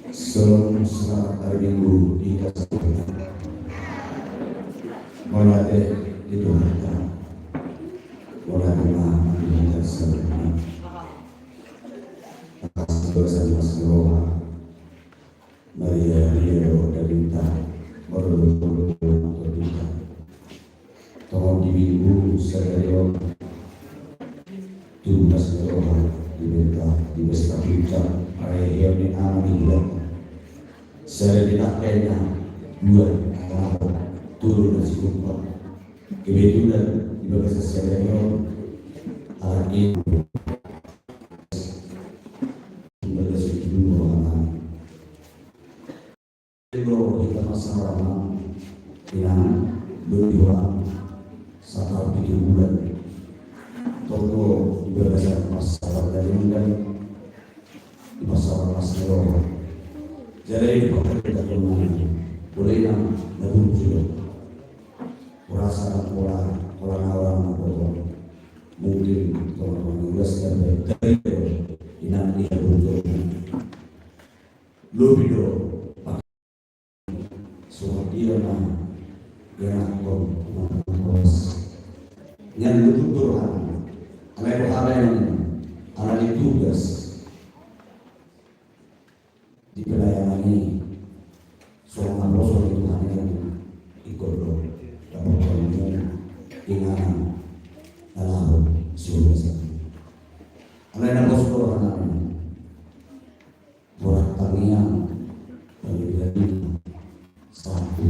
Salam serat hari Minggu di atas Molate itu harta, molate mah kita semua. Atas bersama semua, Maria Rio Dalita, Morolo Dalita, Tomo di minggu sedaya tugas roha di besta puncak ayah ni amin saya tidak kena dua kalau turun dari kumpulan kebetulan di bahasa saya hari ini bahasa dulu orang itu kita masalah yang berdua 1 bulan toko di bahasa masalah dari dan di masalah masalah jadi kita boleh yang lebih juga perasaan orang mungkin teman-teman dari ini untuk lebih soal dia yang yang betul ada tugas di pelayanan ini seorang rasul Tuhan yang ikut dapat ilmu dengan dalam surga sana. Ada rasul Tuhan buat tarian dari satu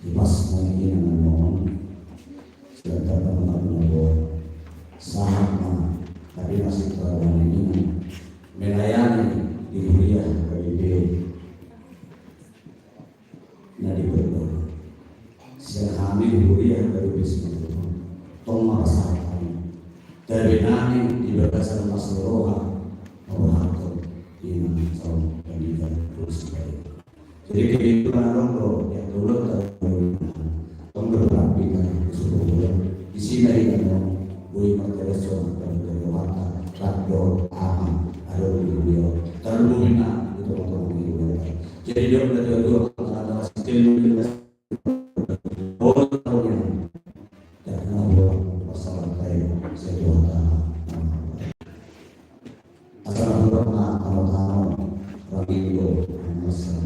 di pas ini dengan sudah teman-teman sama tapi masih terlalu ini melayani di dunia KBB nah di berdoa siang kami di dunia KBB semua tolong merasakan dari nani di berdasar masalah roha ini sama pendidikan terus baik jadi kehidupan orang yang dulu tolong berpraktikan seluruh bulan di sini kan boleh menjelaskan dari mata rador aman ada di dunia terlalu minat itu orang ini jadi dia belajar dua antara sistem tahun dan Allah masalah kaya sejuta asal berapa tahun lagi itu masalah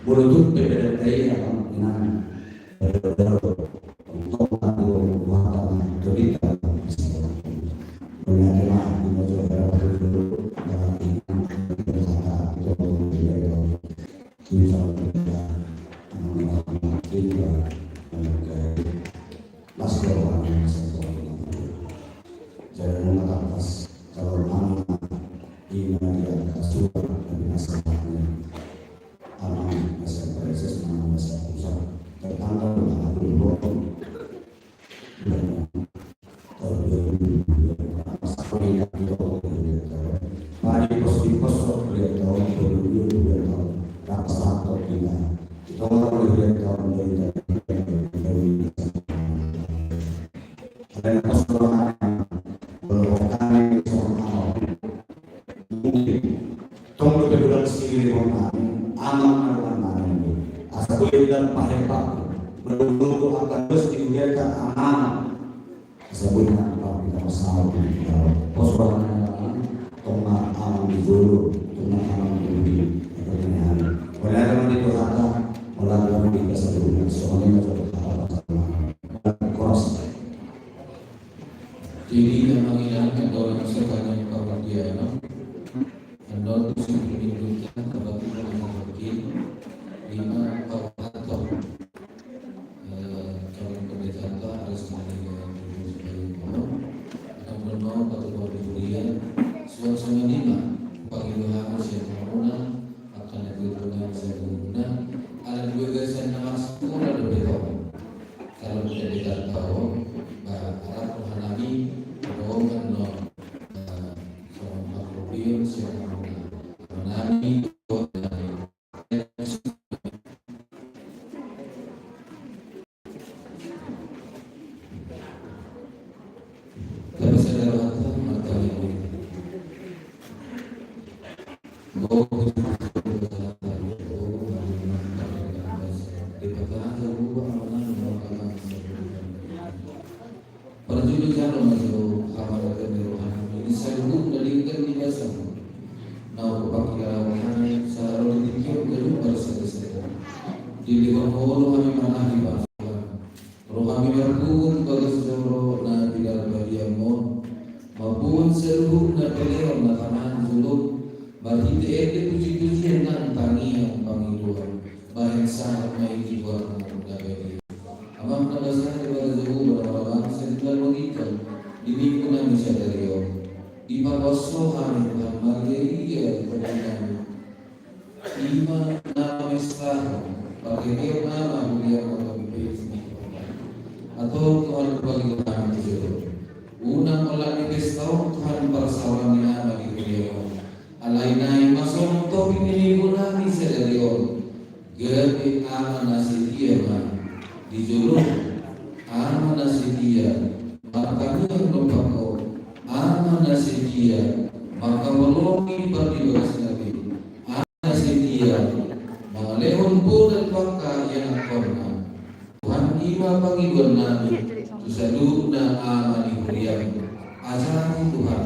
boleh tuh berbeda kaya yang inang untuk mata cerita Jadi yang menghilangkan orang sebanyak kebahagiaan menurut pendidikan kebahagiaan yang mungkin 5 atau calon pendeta harus menjadi nomor atau kuliah suasana 5 bagi harus yang menggunakan akan digunakan seguna ada dua gasan nama sekolah lebih tahu kalau tidak tahu Arab Rohani Rohkan no sama Makrobion siapa Rohani tapi saya rasa mata ini di pertanyaan mohon kami manahi Tuhan. Roh kami berkumpul bagai seluruh na tidak bagianmu maupun seluruh na beliau na taman zuluk bahiti ete puji-pujian ng tangiang Panginoon bahit sa may jiwa ng nagagi. Amang nabasa daripada Zabu berapa sa dalam mengikat di ko namin siya dari iyo. Di mawasohan Tuhan Maria kepada kami. Ima namin sa pakai dia nama beliau mengabdi atau Tuhan bagi kami itu. Unang melani pestau Tuhan persawan nama di beliau. Alainai masuk topik ini ulami sedarion. Gerti amanah setia dijuluk amanah setia maka yang lupa kau amanah setia maka melomi bagi bagas nabi amanah setia mengalehun bulan baka yang korna Tuhan ima panggilan nabi tusaduna amani huriam ajaran Tuhan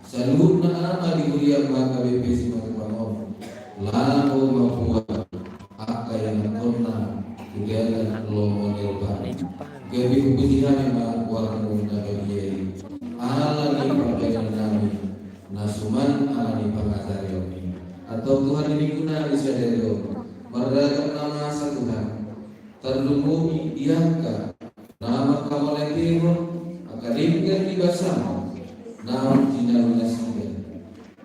saluna amani huriam maka bepesi makapanon lalu membuat apa yang korna kegiatan lo menelpan gabi kepujian yang warna nabiyai ala ni pagkain namin nasuman ala ni pangazarion atau Tuhan ini guna isadero merdeka nama sa Tuhan terlumumi diangka nama kamalekiro akademika di basama nama tinarunasiga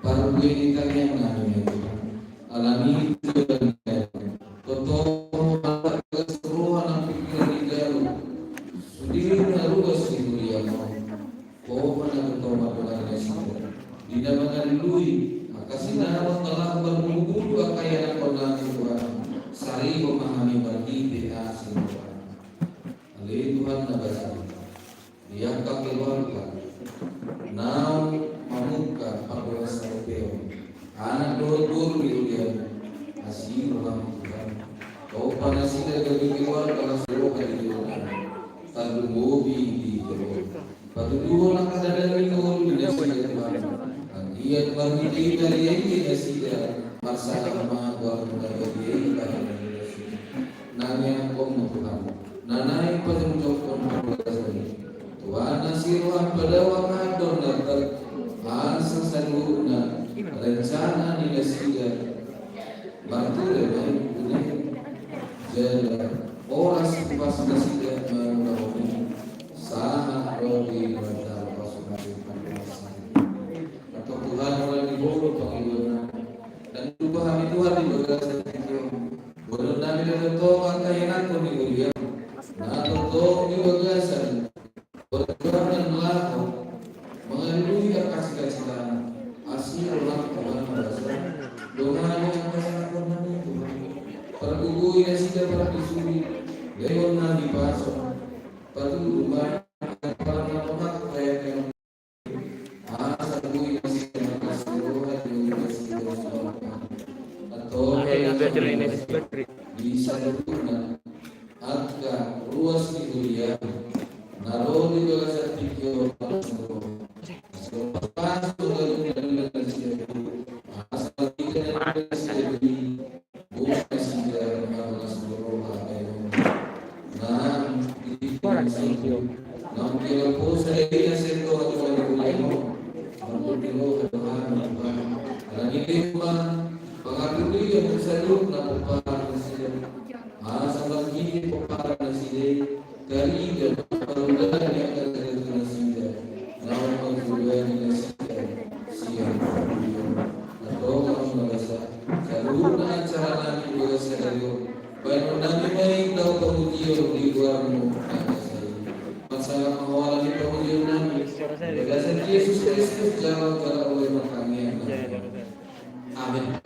para buini kanyang namin ya Tuhan alami Tuhan totoo keseluruhan ang pikiran di dalam sudirin na lugas ni Kuya mo o managutoma pala na siya di na mga luluy akasinawang kalakbal mumugulo ang kaya ng natin Tuhan sariwa mahami magiging asin Tuhan alay Tuhan na basa diyak kakiluarga na mamungka pagwalas sa Europeo anak doon di Kuya asiro lang Tuhan kau panasida gabi keluar kalau seluruh kali diulang tanpa mobi di keluar patuduh nak ada dari keluar di nasi Tuhan dia bagi kita dia ini nasi masa lama buat mendapat dia dari nasi nanya kau Tuhan nanai penjokon Tuhan nasiruan pada waktu donator asa saluna rencana ni nasi bantu lebih jalan orang pas tidak mengetahui sangat rodi pada pasukan atau Tuhan orang di bawah panggilan dan Tuhan Tuhan di bawah itu boleh nabi dan toh kainan pun dia nah toh di bagasan berjalan melaku mengalui kasih-kasihan asli orang Tuhan merasa doa yang sangat bermakna pergugui yang sudah berdisuri lewat nabi pasok patu rumah para pemak kayak yang asa gui yang sudah berkasih atau bisa berguna agak ruas di dunia naruh di bawah pikir pasok lalu dan siapa asal tidak Yesus Kristus jawab kalau oleh kami. Amin.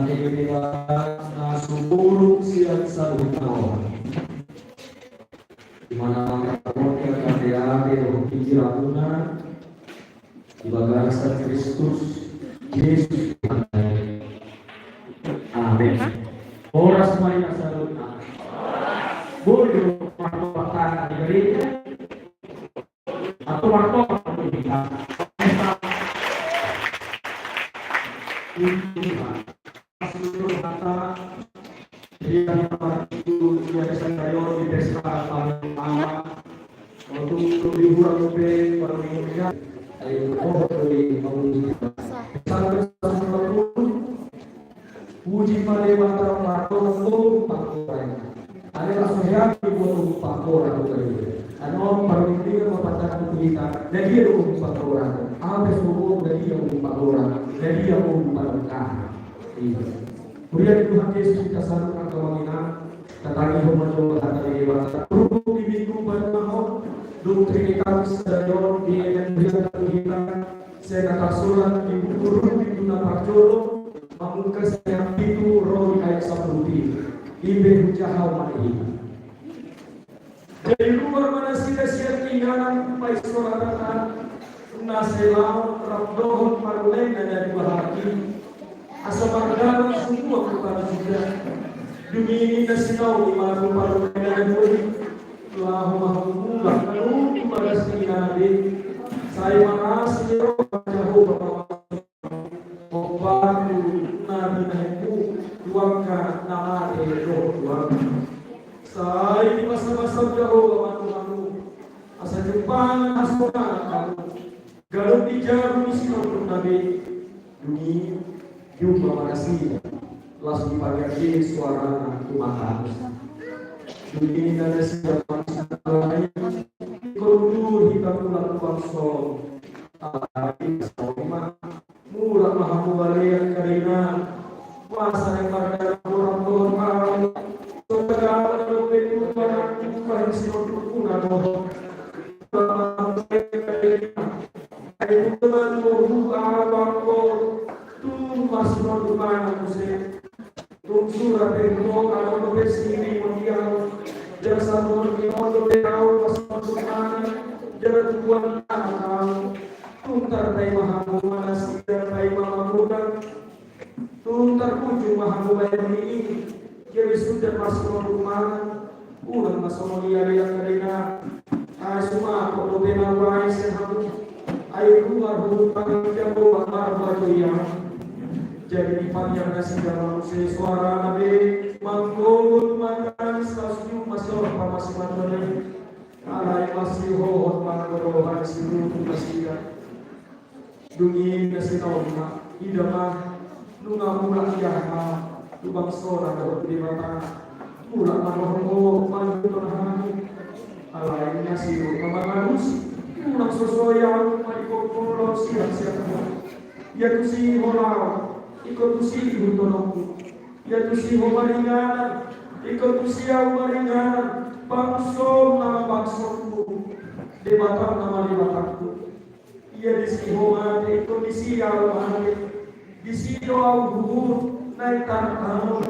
na suburog siya sa lunaw. Di mana mengatakan yang kata-kata roh pikiran di bagasan Kristus Yesus Tuhan. Amin. Oras semuanya salutna. Bodoh pertobatan di gereja atau pertobatan kita. Seluruh kata yang itu biasa saya di desa paling lama untuk liburan mobil baru kemudian ayo dari komunitas sampai puji pada mata patung untuk pakuran ada langsung yang dibuat pakuran itu ada orang dia mengatakan kita dan dia untuk pakuran apa semua dari yang untuk pakuran dari yang untuk pakuran kemudian Tuhan Yesus kita salukan kewanginan katangi homojo hatari dewasa berhubung di minggu bermahon doktrin kami sedayong di evangelia kita saya kata surat di turun di dunia parjolo mengungkas yang itu roh kayak saputi ibe hujahau mati dari luar mana sia-sia tinggalan pai soratan naselau rabdohon paruleng dari bahagi asal margaran semua kepada sudah demi nasinau imaru paruleng dari bahagi Allahumma lalu pada sekali saya makasih roh jauh bapak nabi nabiku tuangkan nama roh tuang saya di masa-masa jauh bapak asal jepang asal kamu galau di jarum isi untuk nabi demi jumpa makasih las di pagi suara tumakan demi ada siapa Kudu hitam pulang bangsa, tapi sama murah mahamu balian karina, masa yang pada orang orang segala lebih banyak bukan sesuatu pun ada. Ayo teman buka bangko, tu masih mau mana musik, tu surat itu kalau lebih sini mendiam. Jangan satu orang bertahu pasal mana, jangan tuan tahu. Tuntar tay mahamu mana sidar tay mahamu kan, tuntar kunjung mahamu bayar ini. Jadi sudah masuk mana, ulang masuk liar yang kerana. Ay semua kalau benar baik sehamu, ayo keluar hubungan jauh bakar baju yang. Jadi dipanjang nasi dalam suara nabi mangkul makan selalu masih orang masih mandiri alai masih hohot mangkorohan siru masih dungi nasi nauma idama nunga mula yaha lubang sora dapat dimata mula mangkoroh mangkul rahani alai nasi mamanus ulang sosoyang marikokolo siap-siap ya tusi holau ikut usi ibutonoku ya tusi homaringan ikut usia homaringan bangso nama bangsoku debatang nama debatangku ia disi homate ikut disi homate disi doa gugur naik tanah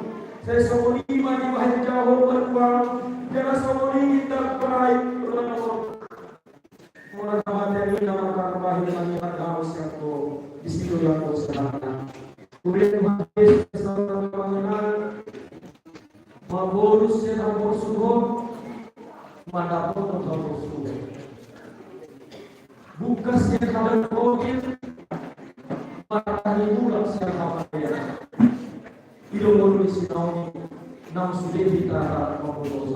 saya somoni mani bahaya jauh berbang jangan somoni tak baik orang nama dari nama bahaya mani bahaya siapa disi doa aku sedang kemudian Tuhan Yesus bersama pangeran maborus yang harus suruh mandapun untuk harus suruh bukas yang harus mobil matahari bulan yang harus hidung mulut sinau nam sudah kita maborus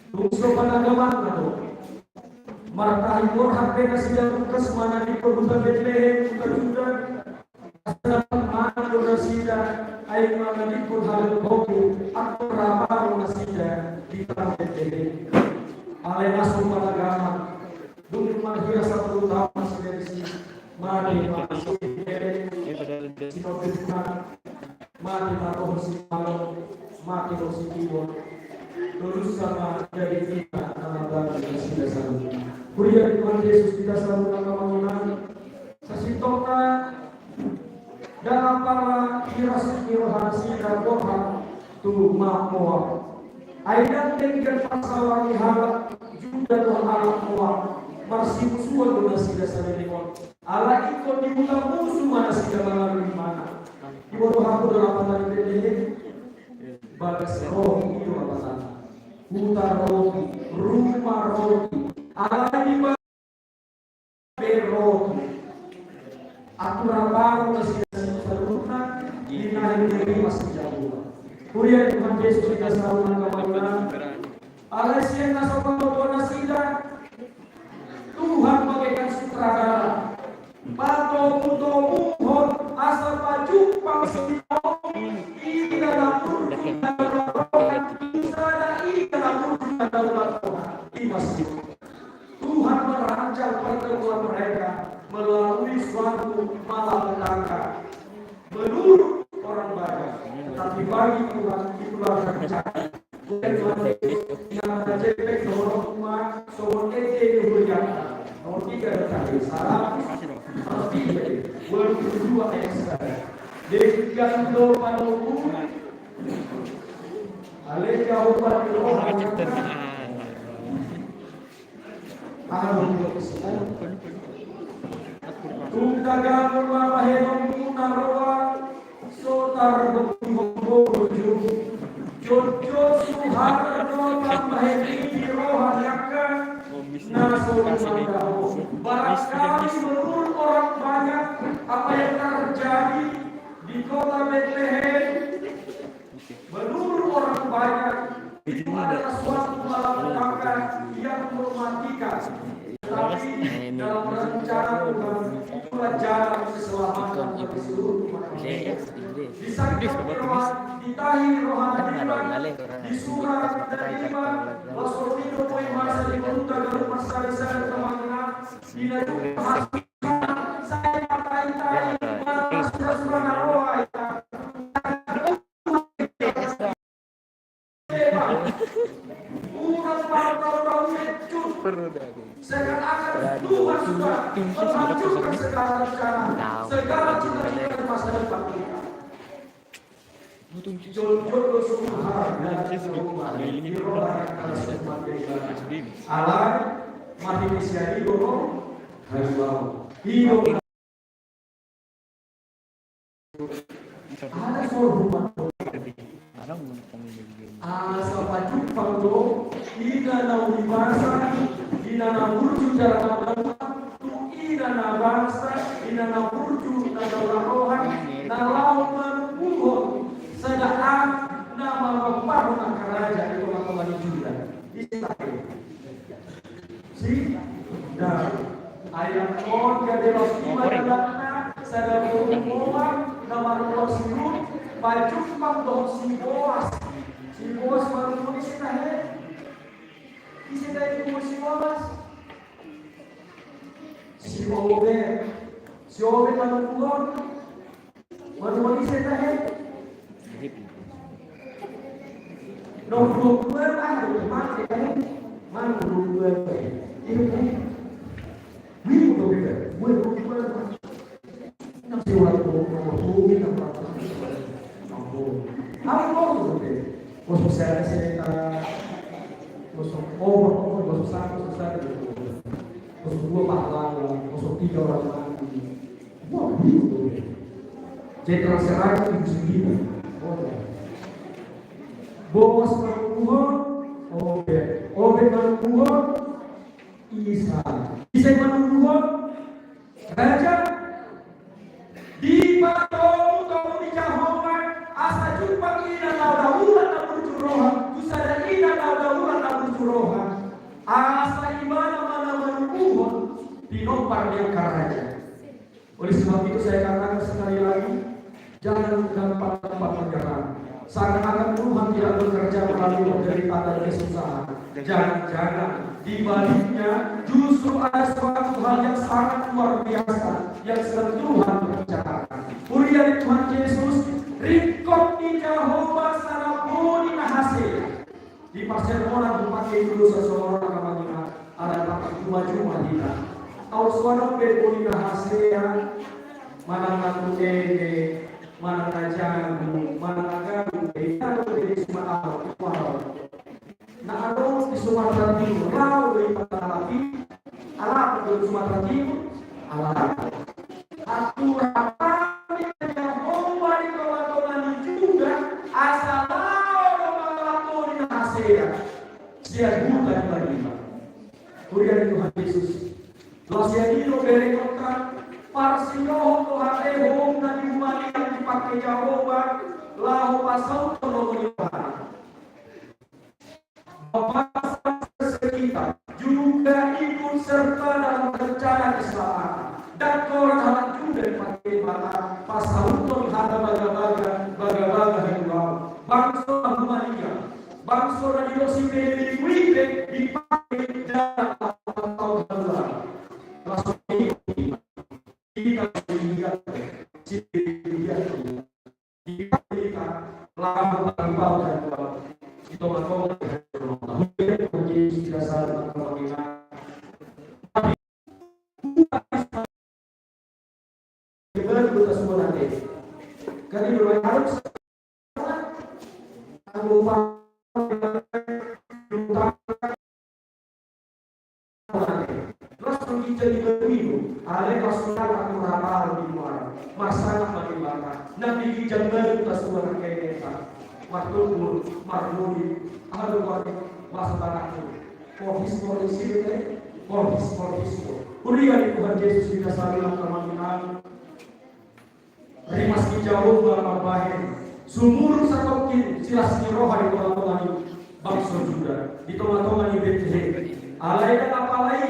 bungsu panagaman itu matahari bulan harga nasinya bukas mana di perbutan Bethlehem bukan juga mana nasida air mana di hal hobi atau ramah nasida di tanah Bethlehem alai masuk panagaman dulu mahir satu tahun sendiri mari masuk mati tahu si malam mati si kibon terus sama dari kita anak-anak yang sudah selalu Tuhan Yesus kita selalu mengamalkan sasitoka dalam para iras sida Tuhan tu mamoa. Aidan dengan pasal halak juga Tuhan Allah moa. Marsi musuh guna sida salimon. Allah ikut di muka musuh mana sida malam di mana. Di bawah aku dalam patah ini bagas roh itu apa sana. Hutan roti, rumah roti. Allah di roti. Aturan baru masih sempurna, dinaik dari masih jauh. Kuliah Tuhan Yesus kita selalu mengamalkan. Allah siang nasokan berbuat sida. Tuhan bagaikan sutradara. Bato muto muhon asal baju pangsilau. Ini dalam turun dalam rohan. Sana ini dalam turun dalam rohan. Di masjid. Tuhan merancang pertemuan mereka melalui suatu malapetaka menurut orang banyak, tetapi bagi Tuhan itulah rencana. Dan Tuhan Yesus yang menjepek nomor 5 nomor 3 dihuliakan nomor 3 terakhir salam seperti berdua ayat saudara demikian doa padaku alaihi umat roh Tundaga mula mahirong muna roa sotar berkumpul Jojo Suharno tambahiri di rohan yaka naso mandao. Barangkali menurut orang banyak apa yang terjadi di kota Bethlehem, menurut orang banyak itu adalah suatu malapetaka yang mematikan. Tapi dalam rencana Tuhan itulah jalan keselamatan bagi seluruh manusia. Di samping Firman, di tahi rohani di surat dan iman, wasrohino poin masa di peruta galuh masa di sana kemana, di dalam hati saya matai-tai mana surah-surah naroa itu. Sekarang Tuhan sudah menghancurkan segala rencana, segala cita-cita di masa depan kita. Jodoh sungguh di roh yang Allah mati disiari dulu hidup ada sorban asal baju pangdo ina na ulibasa ina na burju jalan tu ina na bangsa ina na burju na rohan na lauman uhon sedang nama baparu na karaja itu nama juga istilahnya si dan ayat kon ya delos ibadah sedang berumur nama nomor sirut baju pangdo si boas baru di sini di sini itu si boas si obe baru keluar baru di sini nomor 2 mana 22 ini ini udah beda gue nanti waktu nomor 2 ini apa tuh deh kosong saya kosong kosong 1 kosong 2 pahlawan kosong 3 orang mati wah gitu deh jenderal Serrano itu sendiri Boas manuhon, Obed manuhon, Isa manuhon, Raja di Patomu kamu di Jahoma, asa jumpa ina naudahulan na berjurohan, kusada ina naudahulan na berjurohan, asa imana mana manuhon, dinompar dia ke raja. Oleh sebab itu saya katakan sekali lagi, jangan gampang menyerah. Seakan-akan Tuhan tidak bekerja melalui penderitaan dan kesusahan. Jangan-jangan di baliknya justru ada suatu hal yang sangat luar biasa yang sedang Tuhan kerjakan. Kuliah di Tuhan Yesus, Rikot di Jehovah Saraboni Nahase. Di persermonan dipakai dulu seseorang namanya ada pakai cuma kita. Tahu suara Beboni Nahase mana nakutete, mana kajagu, mana nagagu, ano dari Sumatera, na ano di Sumatera Timur, lalu dari Patalapi, alam dari Sumatera Timur, alam. Aturan yang bomba di kawasan juga asal tahu mengelakukan di Asia, siap bukan lagi. Kuliah Tuhan Yesus, Lasianino berikutkan Parsinyoh Tuhan Ehom dan Yumani yang dipakai Jehovah lahu pasal penolongan Bapak sekitar juga ikut serta dalam rencana keselamatan dan orang anak juga dipakai mata pasal untuk hada baga-baga hidup bangsa Rumania bangsa dan dosi beli dipakai dalam Kuliah Tuhan Yesus kita saling kemungkinan rimas jauh dalam bahin sumur sakokin silas roha di tengah-tengah bangsa juga di tengah-tengah di Bethlehem alai dan apalai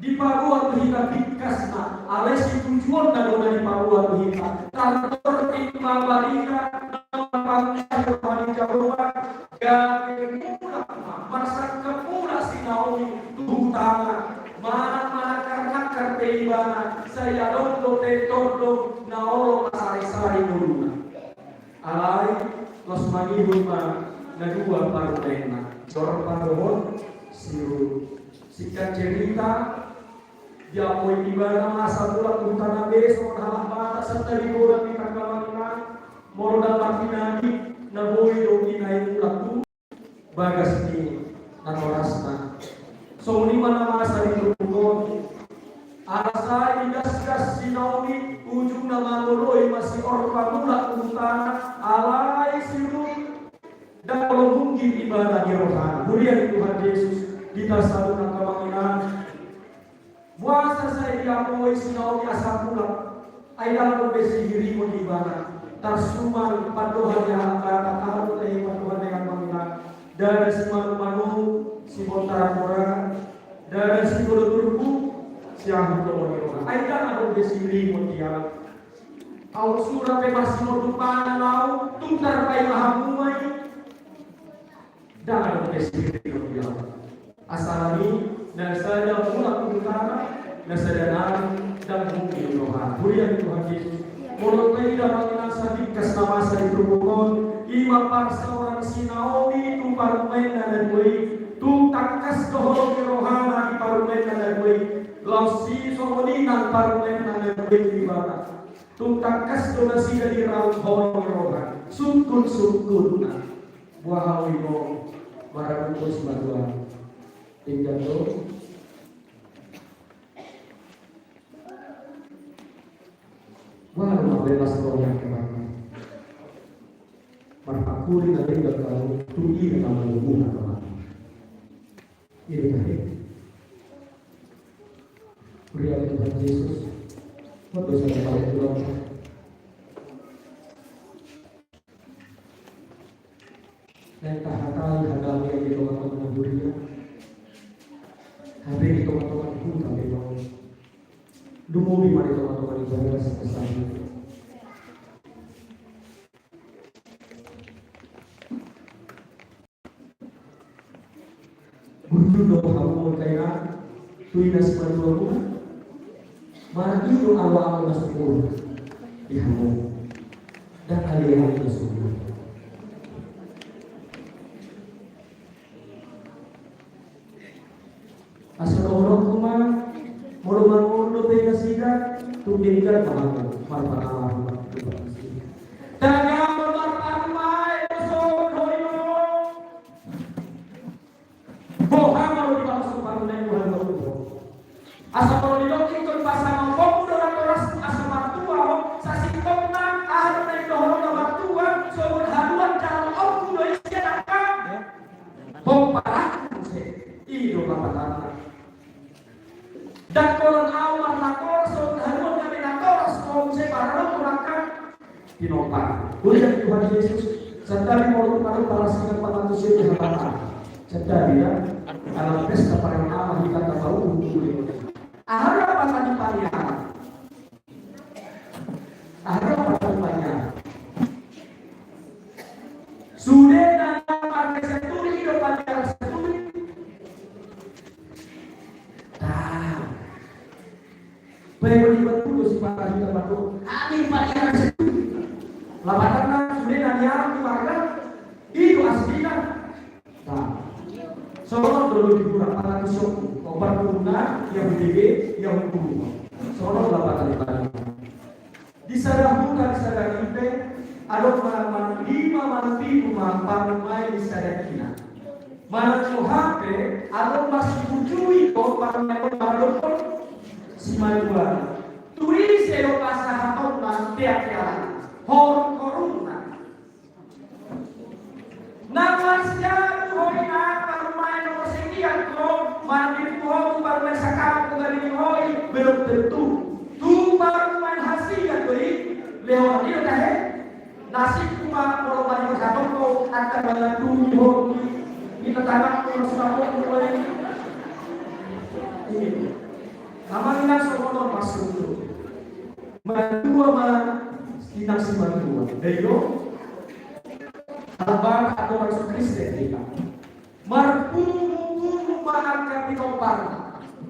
di paruan kita bikasna alai si tujuan dan di paruan kita kantor ikma barika bangsa Tuhan jauh gawe mula masa kepula sinawi tutana mana karena keibana saya dondo na olo sari muluna alai los manihuma na dua parutena cor paruhon siru sikan cerita dia poin ibana masa bulan utana besok halah mata serta liburan di kakamangan moroda makinani na boy dogi na ulaku bagas ini na orasna so lima nama masa di turun Asa idas-das sinauni ujung nama loroi masih orpa mula utana alai siru dan kalau mungkin ibadah di rohani mulia di Tuhan Yesus kita selalu nangkamanginan puasa saya diapoi sinauni asal pula aida besi diri mau ibadah tarsuman padohan yang kata-kata dari padohan dengan mengingat dari si manu si bontara dari si turku siang untuk aida ada besi mutia au surah bebas modupana lau tungtar pai mahamumai dan ada besi mutia asalani dan saya pula utara dan saya dan mungkin rohan mulia Tuhan Yesus mulut tidak mengenal sadikas nama saya turun imam paksa orang sinawi tu parumen dan gue tu takas doholo rohana di parumen dan gue lausi somoninan parumen dan gue di mana tu takas donasi dari raut rohan sukun buah hawimo marabuko sebagai tinggal tu bebas orang kemana marpakuri na rin kau tuli na malubungan kemana ini tadi pria Tuhan Yesus berdosa kepada Tuhan dan tahatai hadami yang ditolak-tolak buria habis ditolak-tolak buta memang dumuli mari ditolak-tolak ibadah sebesar itu Gundo kamu kaya tuinas madua maragido awal masuk di kamu dan kalian itu semua asal orang kuma mulu-mulu pega sidak Tudingkan bahagia marpana Tanya marpana Eso doyo Boha mau dibalas marpana Tuhan berdoa asa kalau didoki kun pasang komo dola toras asa martua sa sitokna ahal na dohoro na martua so haluan jalan oku do isya ka bom parah iyo kapatana dan kolon awal nakor so haluan kami nakor so se parah kurangkan dinopang boleh Tuhan Yesus sedari mau para singa pamanusia di hadapan sedari ya alam pesta parang Allah dikata bau Ahara patani parian. Ahara patani parian. Sudah nana pakai seturi hidup pakai seturi. Tahu. Bagaimana betul si pakai kita betul. Ani parian seturi. Labatannya sudah nanya di mana? Itu aslinya. Tahu. Soalnya dulu dikurang para kusuk obat guna yang BB yang guru. Soalnya berapa kali balik. Di sadar bukan sadar ipe ada mana 5 manti rumah parumai di sadar kina. Mana HP ada masih tujuh itu parumai baru si manual. Tulis elo pasah atau nanti akhirnya horong corona. Nama siapa hoina parumai nomor sekian kok mandi pohon parumai sakap dari hoi belum tentu tu parumai hasil doi lewat dia dah nasi kuma kalau mandi sakap kok akan bantu hoi kita tanam kalau sakap mulai ini namanya sokonon masuk tu mandua mah tindak si mandua deyo Abang atau Rasul Kristen kita marpumu maangkat di kompar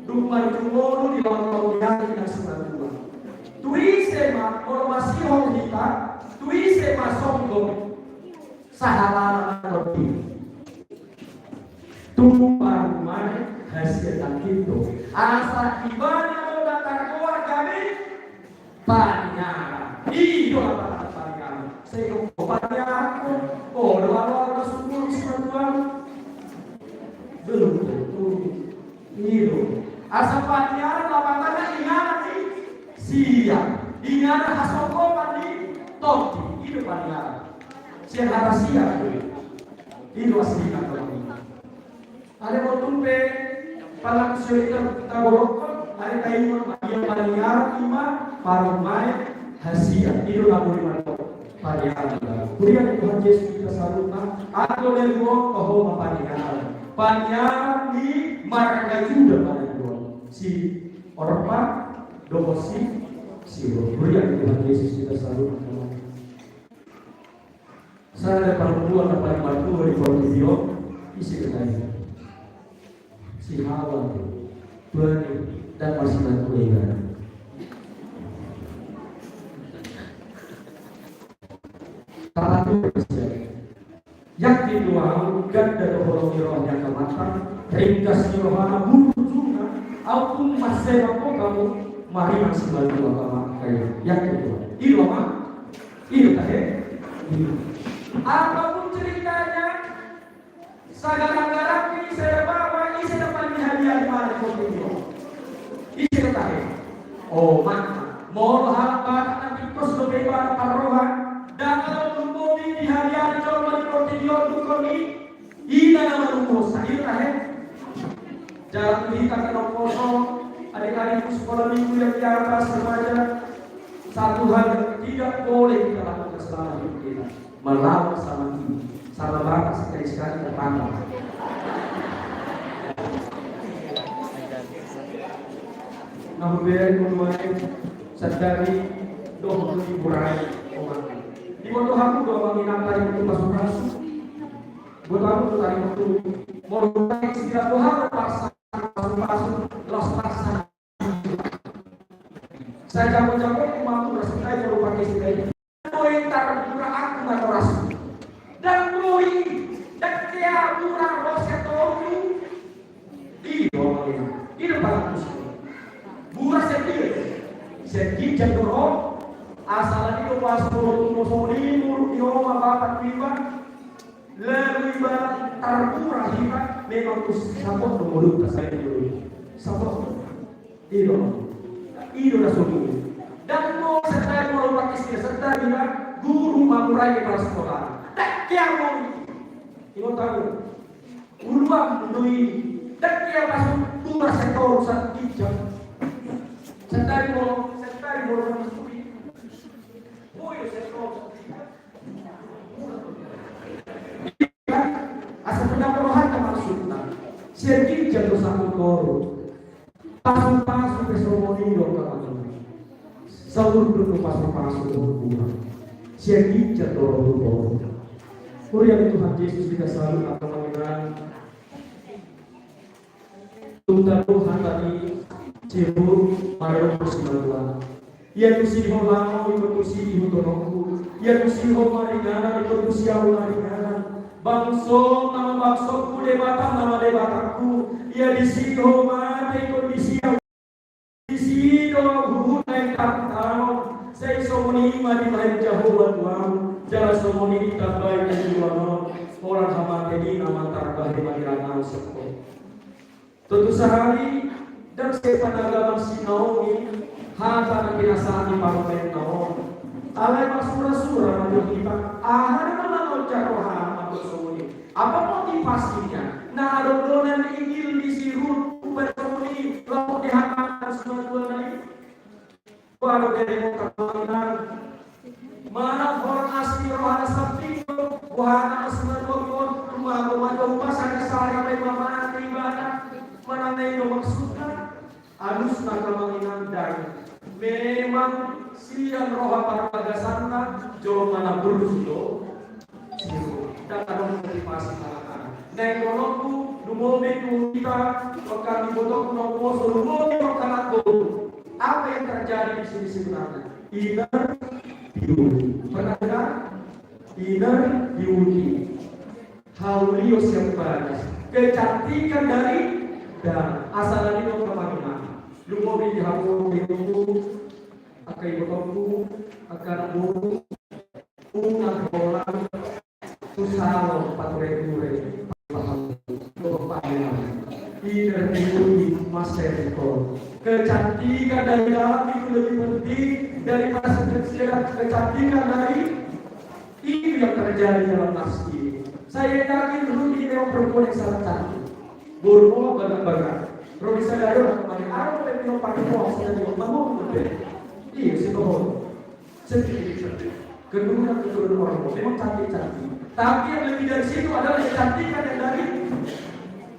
dumar jumoro di bawah yang tidak semua tuise ma ormasi hong kita tuise ma sombong sahabat roti tumar rumah hasil itu asa ibadah mau datang keluar kami panjang itu apa panjang saya panjang oh lalu Rasul Tuhan belum tentu itu asa panjang lapangannya ingat siap ingat hasoko pandi topi itu panjang siap harus siap itu asli kata ada mau tumpe palang syaitan kita borok ada kayu yang panjang lima parumai hasil itu labur mana panjang kurian Tuhan Yesus kita salutkan atau dari gua bahwa panjang di marga juga pada gua si orpa domosi si kurian Tuhan Yesus kita salutkan saya ada perempuan yang paling bantu dari video isi ketanya si Hawa Tuhan dan masih bantu ibadah yang kedua ganda dohoro mirohnya kematan ringkas mirohana bulu aupun masih apa kamu mari maksimal dua kama kayak yang kedua itu apa itu teh apapun ceritanya sagala-gala ini saya bawa ini saya dapat hadiah di mana kau ini teh oh maka mau harapan nanti terus bagaimana parohan dan kalau di harian coba dipertidion tukoni ina nama rumosa itu teh jalan kita ke Noposo adik-adik sekolah minggu yang di atas remaja satu hal yang tidak boleh kita lakukan selama hidup kita melawan sama ini sama bangsa sekali-sekali terpandang namun biar kemudian sadari doa hiburan di waktu aku bawa minat tadi untuk masuk buat aku tuh tadi waktu mau naik setiap doa pasang masuk los pasang saya jago-jago mampu bersekai kalau pakai sekai moi tar pura aku nggak keras dan moi dan dia pura rosetori ini paling musuh buah sendiri Segi jadoro asalan itu pas mosoni mulu ioma bapak tiba lebih banyak terkurang hidup memang tuh sapot mulut saya dulu sapot itu rasanya dan mau serta mau pakai serta juga guru mamurai kelas sekolah tak kira mau ini tahu uruan dui tak kira masuk dua sektor satu jam serta mau masuk mau sektor asal pendapat maksudnya sedikit jatuh satu koro pasang ke seremoni dokter sahur dulu pasang dulu sedikit jatuh koro Kurian Tuhan Yesus kita selalu akan mengenal Tuhan Tuhan tadi Cibur Mario Kusimantua ia tusiho lama ikut tusiho tonongku ia tusiho maringana ikut tusiho maringana bangso nama bangsoku debatan nama debataku ia disiho mati ikut disiho huhu naik tantang saya somoni mati lain jauh buat jalan somoni kita baik dan jualan orang sama tadi nama terbaik maringana sekolah tentu sehari dan saya panagaman si Naomi hata kinasaan di parlemen Naomi alai masura-sura menurut kita ahar menanggung jarohan atau semua apa motivasinya nah ada donan ingil disirut bersemuni lalu dihantar semua donan baru dari mengkapalan mana orang asli rohana sabtiku wahana semua doan rumah pasang kesalahan dari mama ibadah mana yang maksudnya anus nakamanginan dan memang siang roha paragasanna jauh mana berusulo dan ada motivasi anak-anak naik noloku dumobe kita akan dibodoh nopo solumobe akan apa yang terjadi di sini sebenarnya inner diuji pernah dengar inner diuji haulio siapa kecantikan dari dan asalan itu kemana lu mau dihapus itu akan bertemu akan buruk unang orang usaha pature tidak diuji master kecantikan dari dalam itu lebih penting daripada kecantikan dari itu yang terjadi dalam nafsu ini. Saya yakin dulu ini memang perempuan yang sangat cantik buruk banget Robi sadar kemarin aku pengen pakai uang saya di bangun betul. Iya sih bohong. Sedikit. Kedua orang memang cantik. Tapi yang lebih dari situ adalah kecantikan yang dari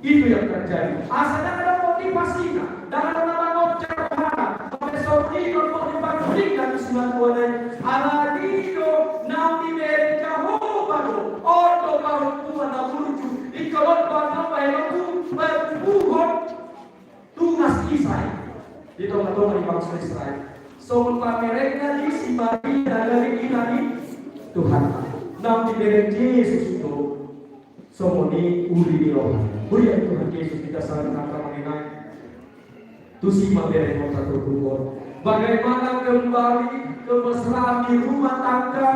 itu yang terjadi. Asalnya ada motivasinya. Dan ada nama cara profesor Nino motivasi dan semua orang. Aladido nabi mereka baru. Ordo baru puan aburju. Ikalon baru baru berbuhon. Tugas Israel di tengah-tengah di bangsa Israel. Soal mereka di Simari dari inani Tuhan. Nam di Yesus itu somoni uri di roh. Uri Tuhan Yesus kita saling akan mengenai. Tusima bereng kota berkumpul. Bagaimana kembali kemesraan di rumah tangga.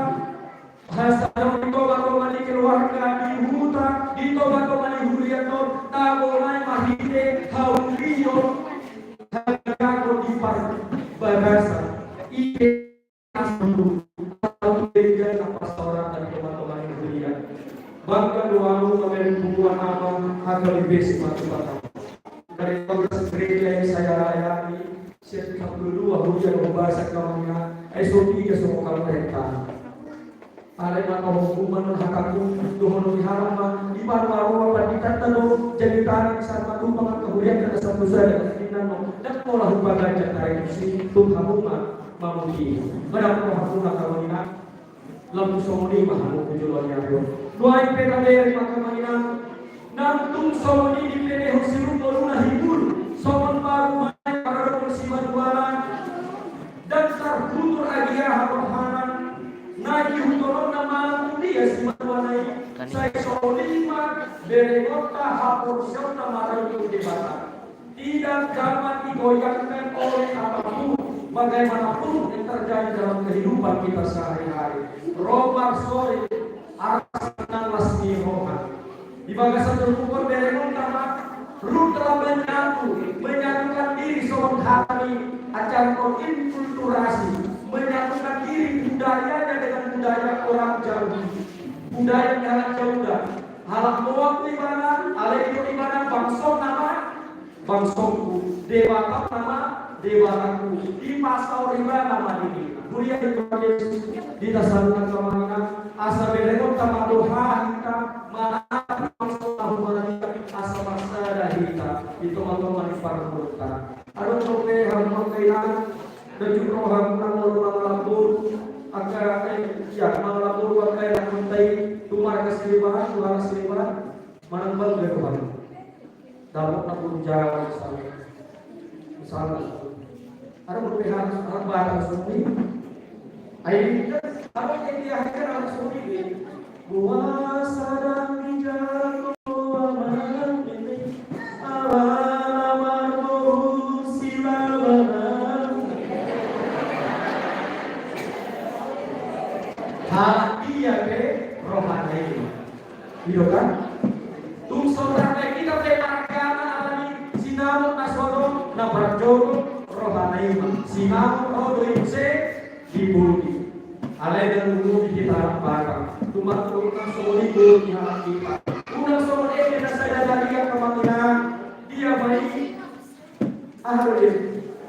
Hasil ditobat di keluarga di hutan, ditobat di huriaton, tabolai mahide, haurio, hagago di bahasa, ide asal, tahu dengan apa seorang dari teman-teman di huriat. Bangga doamu memberi bukuan abang, agar lebih sematu batang. Dari kongres gereja yang saya layani, setiap kedua huriat membahasa kawannya, SOP ke semua kalau mereka. Alai maka hukuman hakaku dohono diharama di paru-paru panditan tano jadi tanah sama tumpang kemudian ada satu saja dinano dan pola hubungan gajah tarik si tumpahuma mamuki berapa hakuna kawanina lalu somoni mahamu kujulon yayo doai peta dari makamanina nantung somoni di pene hosiru boruna hibur somon baru mai para bersifat dualan dan terbutur agia harohanan naik hutoron nama dia si manuanai saya solima beregota hapur serta marah itu debata tidak dapat digoyahkan oleh apapun bagaimanapun yang terjadi dalam kehidupan kita sehari-hari. Romar sore arsenal lasmi rohan. Di bagasan terkumpul berenung nama Ruh telah menyatukan diri soal hari acara inkulturasi, menyatukan diri budayanya dengan budaya orang Jawa, budaya jalan Jawa. Halak doang di mana, alai itu di mana, bangsong nama, bangsongku, dewata nama, dewataku, di pasau riba nama ini. Mulia di Tuhan Yesus, di dasarkan kemana, asa berenung sama doa kita, mana bangsong nama asa bangsa kita, itu teman-teman parmuta. Ada toke harus kailan, dan juga orang mengalapur, agar ya mengalapur agar yang mentai tumar keselibahan, tular keselibahan, menambal berubah. Dalam takut jalan misalnya, ada berpihak orang barang sendiri. Ayo apa yang diakhirkan orang sendiri? Puasa dan dijaga. Dia ke rohani, gitu kan? Tung saudara kita ke margana alani sinamut naswado nabarjogo rohani, sinamut rodo imse di bumi. Alai dan bumi kita bakal. Tumak tumak soli bumi kita. Unang soli kita sadar dia kematian dia baik. Akhirnya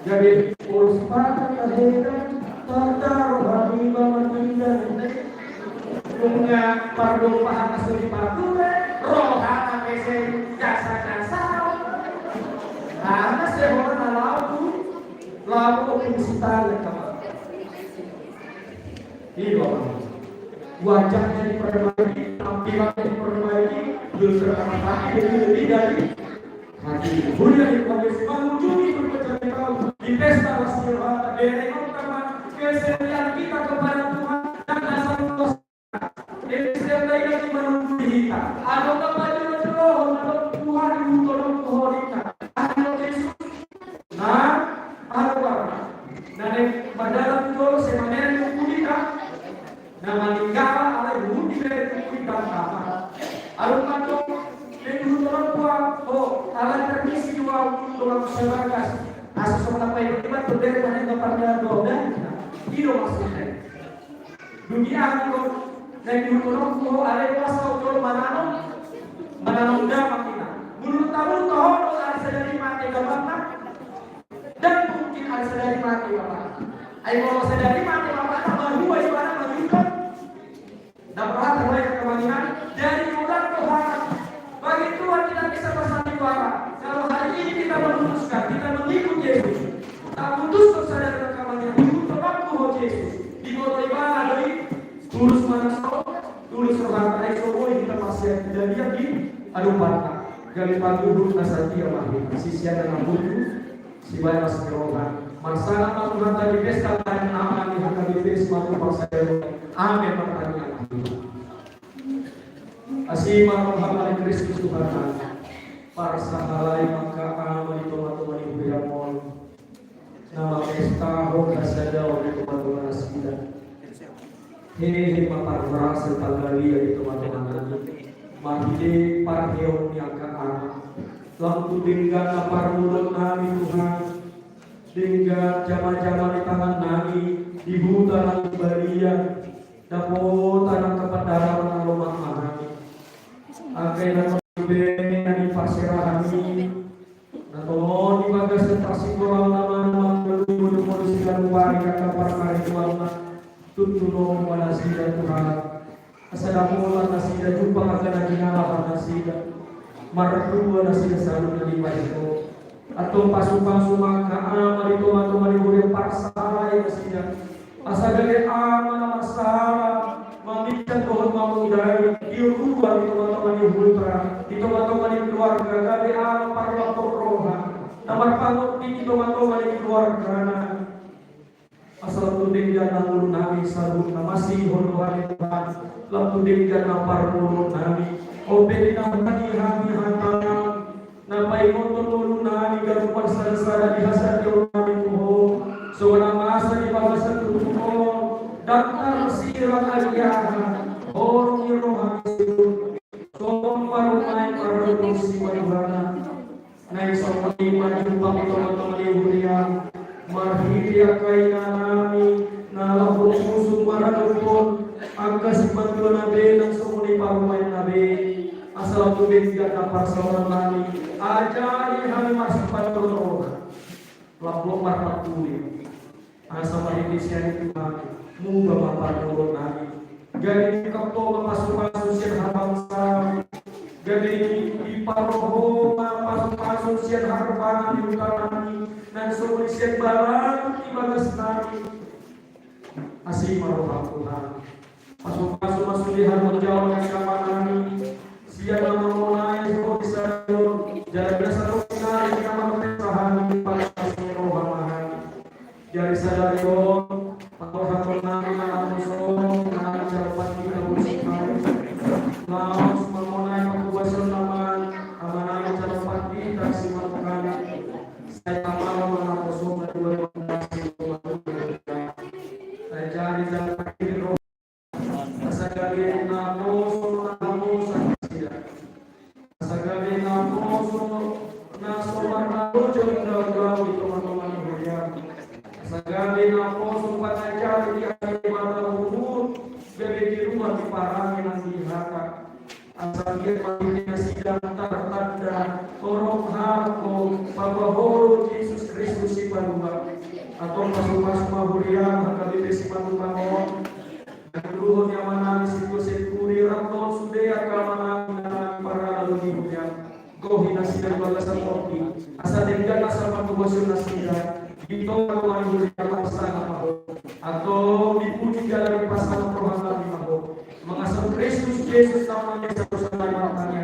jadi urus pada kehadiran tata rohani manusia. Bunga pardo paham asli pardo rohana kese jasa karena seorang lalu pengisitan ini wajahnya diperbaiki, tampilannya diperbaiki, justru lagi lebih dari hati. Mulia di Kongres mengunjungi berbagai tahun di pesta Rasulullah berenung teman kesetiaan kita kepada Tuhan dan dasar Tuhan yang menunggu kita. Ada tempat yang roh, ada Tuhan yang tolong kita. Ada Yesus. Nah, ada apa? Nah, pada itu sebenarnya menunggu kita. Nah, meninggal ada budi dari kita sama. Ada macam menunggu tolong Tuhan. Oh, ada termisi dua tolong sebagas. Asal semua apa yang kita berdiri pada tempatnya doa. Itu maksudnya. Dunia itu dan diukur ko ada kuasa ukur mananong dapat kita. Mulut tahu toh ada sedari mati gambarna dan mungkin ada sedari mati bapak. Ayo kalau sedari mati bapak baru ayo mana menunjukkan. Dapat terbaik kemanian dari ulang Tuhan. Bagi Tuhan kita bisa bersandiwara. Kalau hari ini kita memutuskan kita mengikut Yesus, kita putus kesadaran kemanian ikut waktu Yesus. Di kota ibadah dari tulus mana tulis orang semua kita masih tidak lihat di Aduparta gali paguduk nasatia mahir sisian dan butuh si bayar sekerohan masalah matuhan tadi pesta dan aman di hak di pesta matu bangsa amin pertanyaan asima Muhammad Kristus Tuhan para sahalai maka aman itu matu mani biramon nama pesta hoka sadau itu matu nasida hehe mapar merasa tanggalia itu teman-teman mahide parheon yang ke anak lampu tinggal napar mulut nami Tuhan tinggal jama-jama di tangan nami di hutan baria dapo tanah kepadara menalomah mahami akhirnya membeli di pasirahami nato di bagas terpasi korang nama-nama menuju silan wari kata parkari kualna tutuno manasida Tuhan asadamulan nasida jumpa kakana jinala nasida martua nasida selalu nalibaito atau pasu-pasu maka amal itu teman-teman ibu parsala nasida asagale amal masalah meminta Tuhan memudai diubah di teman-teman ibu putra di teman-teman keluarga gale amal parwa roha nomor pangut di teman-teman keluarga asal tuding dan nangul nami sarung namasi hondohan Tuhan lam tuding dan napar mulu nami obedi namani hami hantanam napai motor mulu nami garupan sada-sada dihasat nami Tuhan so nama Dakar sirang aliyahan, orang irohan sirun, somong parumay parulong si Wadubana, na isang maliman yung pagkamatang lihulihan, marhiliya kay nanami, na labong pusong maranupon, ang kasibanto na be, ng sumuli parumay na be, asal tubig ka na pasawaran nami, ajari hal mas patrolo, labong marpatuloy, asa mahilisyan ito kami, mungga mapatulog namin. Galing kapto mapasok-pasok siya habang sa galing iparoho mapasok-pasok siya harapan di utara namin nang sumuli siya barang ibagas namin. Asing marohang Tuhan. Pasok-pasok masulihan menjauh ng kapan namin. Siya na mamunay sa Israel. Jadi sa lugar na mamesahan ng pagkasong rohang mahal. Jadi sa darion pagkakapon namin na musuh na dapat kita bersihkan. Laos memonai pagkubasan naman amanay sa dapat kita simakan. Saya mau menapusong na dua saya jadi dapat kita asagabi na musuh na musuh siya. Asagabi na musuh na sobar na lujo na daw ito teman-teman hurian. Asagabi na musuh panajari di akhir mata umur gabi di rumah di parangi ng dihaka. Asagir pagkina sidang tartanda torong hako pagwahoro Jesus Kristus si Paluwa atau masuk-masuk mahurian hakabi si Paluwa Nagluhon yang manami si Kusekuri Raton Sudea kamanami na para lalu hurian gohi na sidang balasan kopi asa tinggal asal pagkubasyon na sila dito ang hurian maksana maho atau dipuji dalam pasangan rohang nabi maho mengasal Kristus Yesus namanya sa persatuan matanya.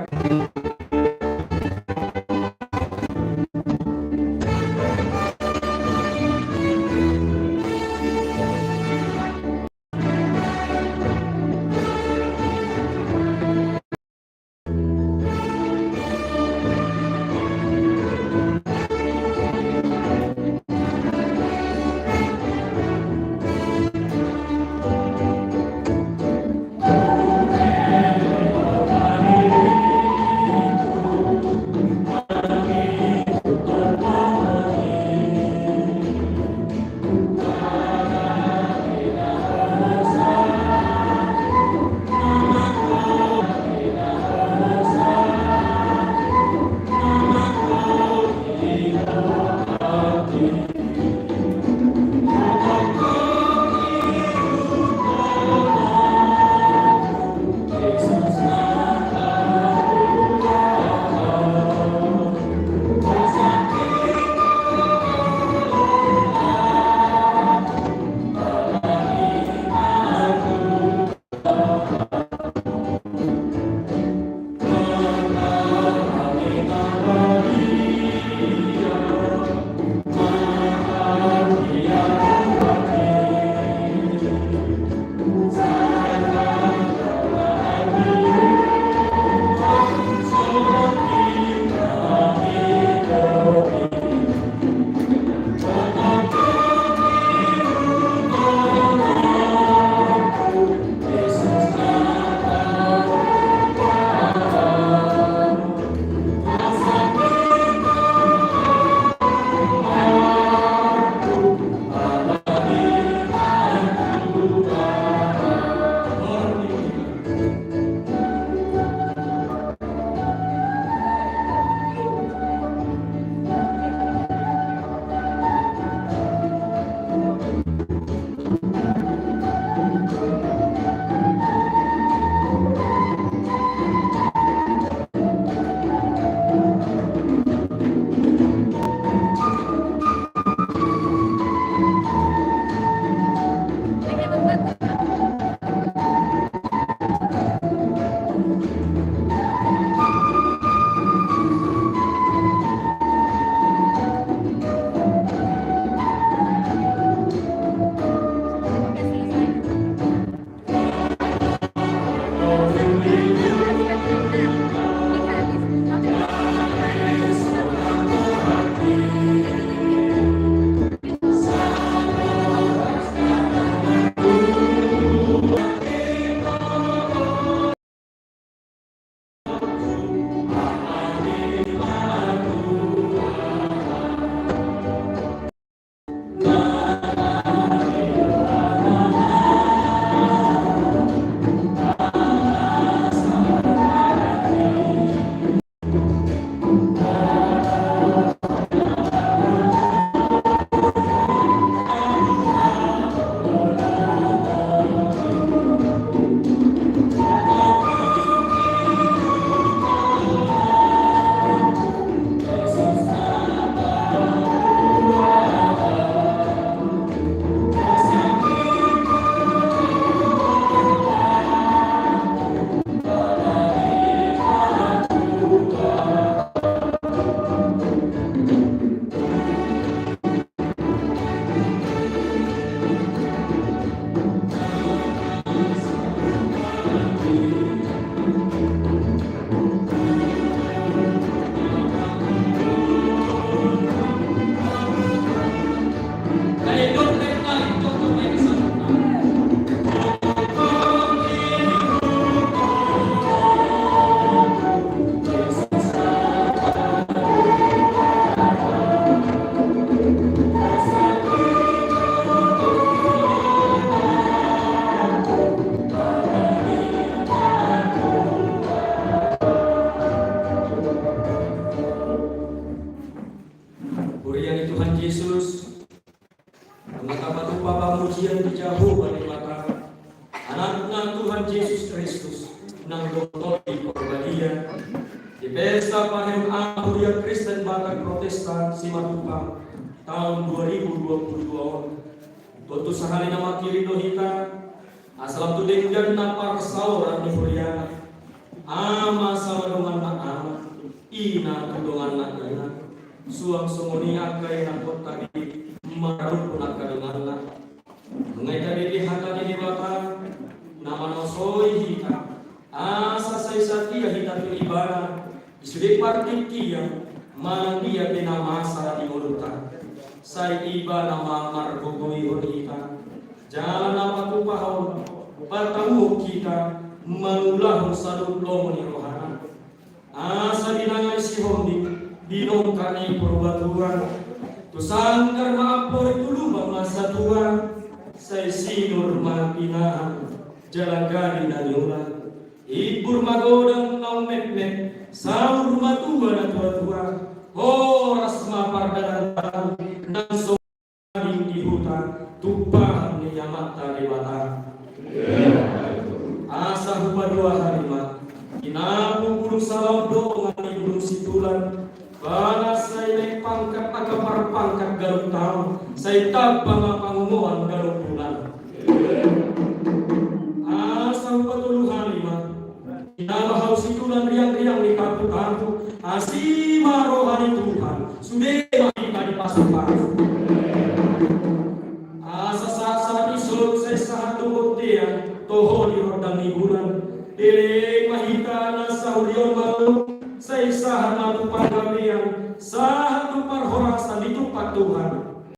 Kemudian Tuhan Yesus mengatakan pamujian dijauh bagi mata anaknya Tuhan Yesus Kristus nang doktor di Korbadia di pesta panen Ahuria Kristen Batak Protestan Simatupang tahun 2022. Tentu sehari nama kiri dohita asal tu dengan napar sauran di Huriana ama sawadongan na ama ina tudongan na ina suang sumuni akai na kota di marut punak kadongan na mengai tadi dihata di bata nama nosoi hita asa sai satia hita tu ibana disudi partiki yang manang dia kena masa di mulutan sai iba nama margogoi hita jalan apa tu pahau bertemu kita mengulang sadut lomoni rohana asa dinangai si hondi dinongkani perbatuan tu sangkar maapor itu lubang masa tua saya sinur mapinahan jalagani dan yola ibur magodang nau mek saur matua dan tua-tua horas mapar dan dan somading di hutan tumpahan ni yamata di mata asa hupa dua harimat inapu burung salau dongan burung situlan bana saya pangkat akapar pangkat garuk tahun saya tabang pangumuan garuk bulan asa hupa dulu harimat inaba haus situlan riang-riang di kampung-kampung asima rohani Tuhan sudah kita di pasar-pasar asa saat-saat isul saya saat tunggu tiang toho di rodang bulan ele mahita na saulion malu saya sahat na panggabian sahat parhorasan ditupat Tuhan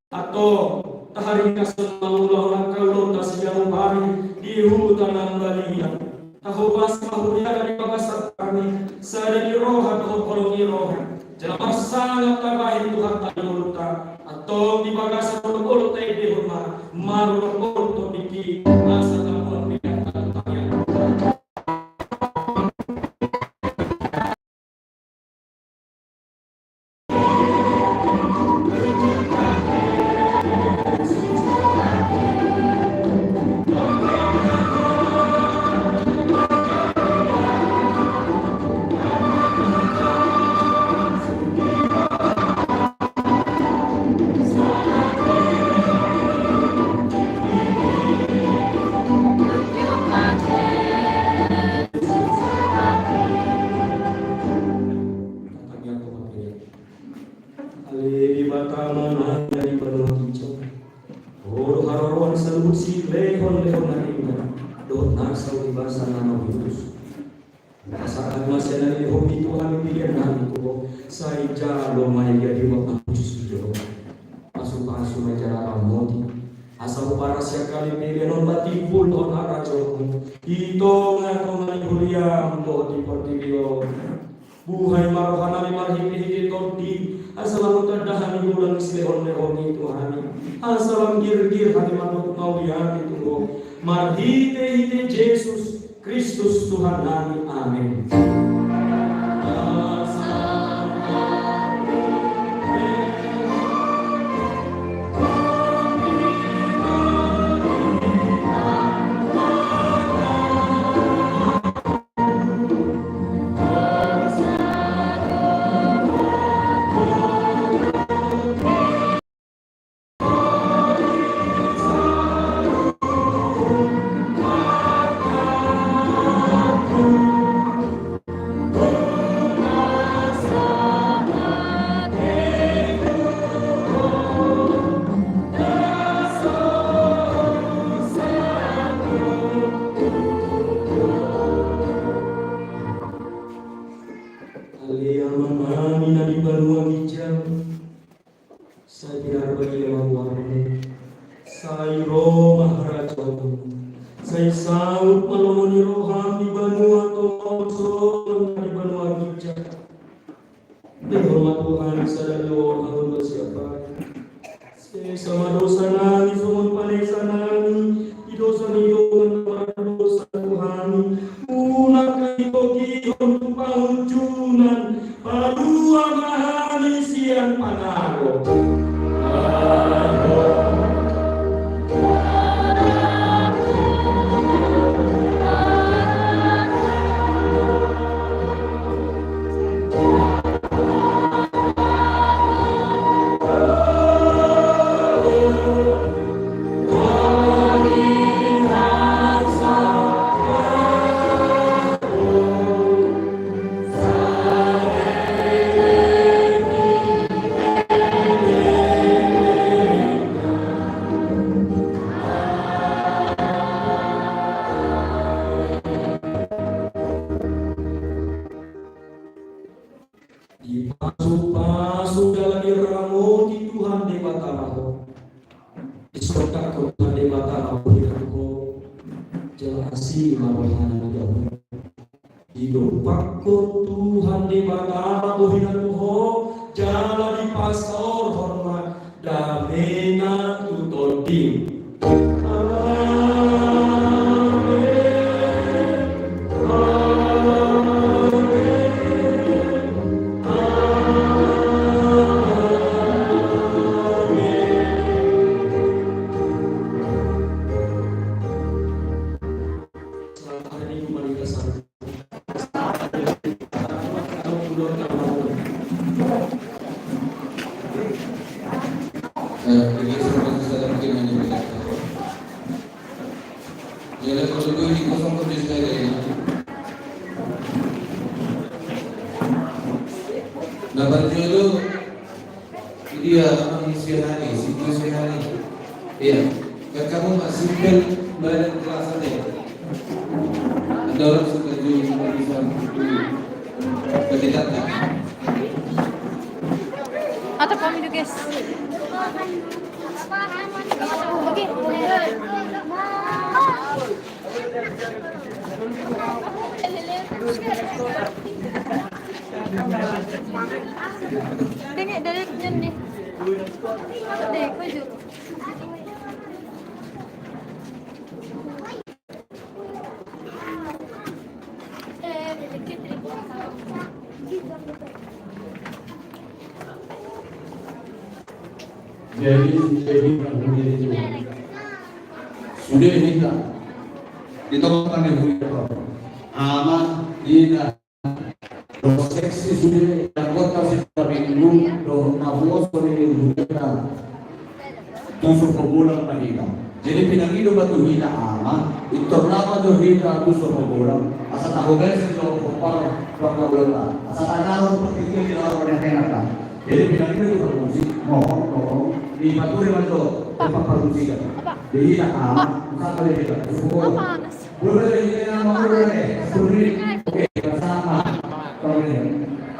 atau tahari kasun mangulau na kaulon ta sejauh hari di hutan ang balian tahu bas mahuria dari babasa kami sada di roha tahu kolong di roha jelas sangat tabahin Tuhan tadi muluta atau di bagasa ulut tay di rumah maru ulut biki asa kapuan pilihan tanya buhay marohana ni marhiki torti asalam tadahan bulan islehon lehoni Tuhan asalam gir-gir hati manuk mawian itu marhite Yesus Kristus Tuhan kami amin. Saya saut malomoni roham di Banua Tomoso di Banua Gija. Dihormat Tuhan sadari orang bersiapa. Saya sama dosa nani sumun panesa nani di dosa nidongan dosa Tuhan. Unak itoki untuk panguncunan padua mahani sian panaro. mata aku. Isoka ko pande mata aku ko. Jelasi marohana jauh. Hidup Tuhan di mata aku hinaku jalan di pasar hormat damena tutodi. Ini seperti saya mungkin menyampaikan. Jadi kalau itu ini kosong terus saya ini. Nah berjodoh dia orang sehari, situ sehari. Iya, kan kamu masih simpel badan kelasan ya. Ada orang suka jual bisa berdekat tak? Atau kami juga guys. Oke. Tengok dari ni. Dek, baju. Jadi sudah hilang ditemukan yang hujan aman tidak proseksi sudah anggota sistem minggu do nabuos oleh hujan tusuk pemulang mahina jadi pinangido batu hina aman itu nama do hina tusuk pemulang asal tahu guys itu kopar berapa asal tanah berpikir di luar orang enak jadi pinangido itu berfungsi mohon di batu di batu tempat produksi kan jadi tak aman bukan boleh kita boleh jadi nama boleh suri oke bersama boleh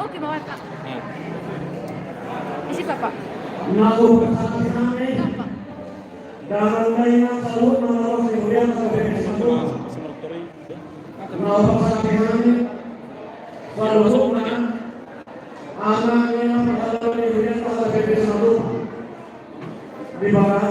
Oke, bawa Kak. Isi Bapak. Naku kesakitane. Dalam layanan salut menolong kemudian sampai di situ. Naku kesakitane. Salut anak yang menolong kemudian sampai di situ. Di bawah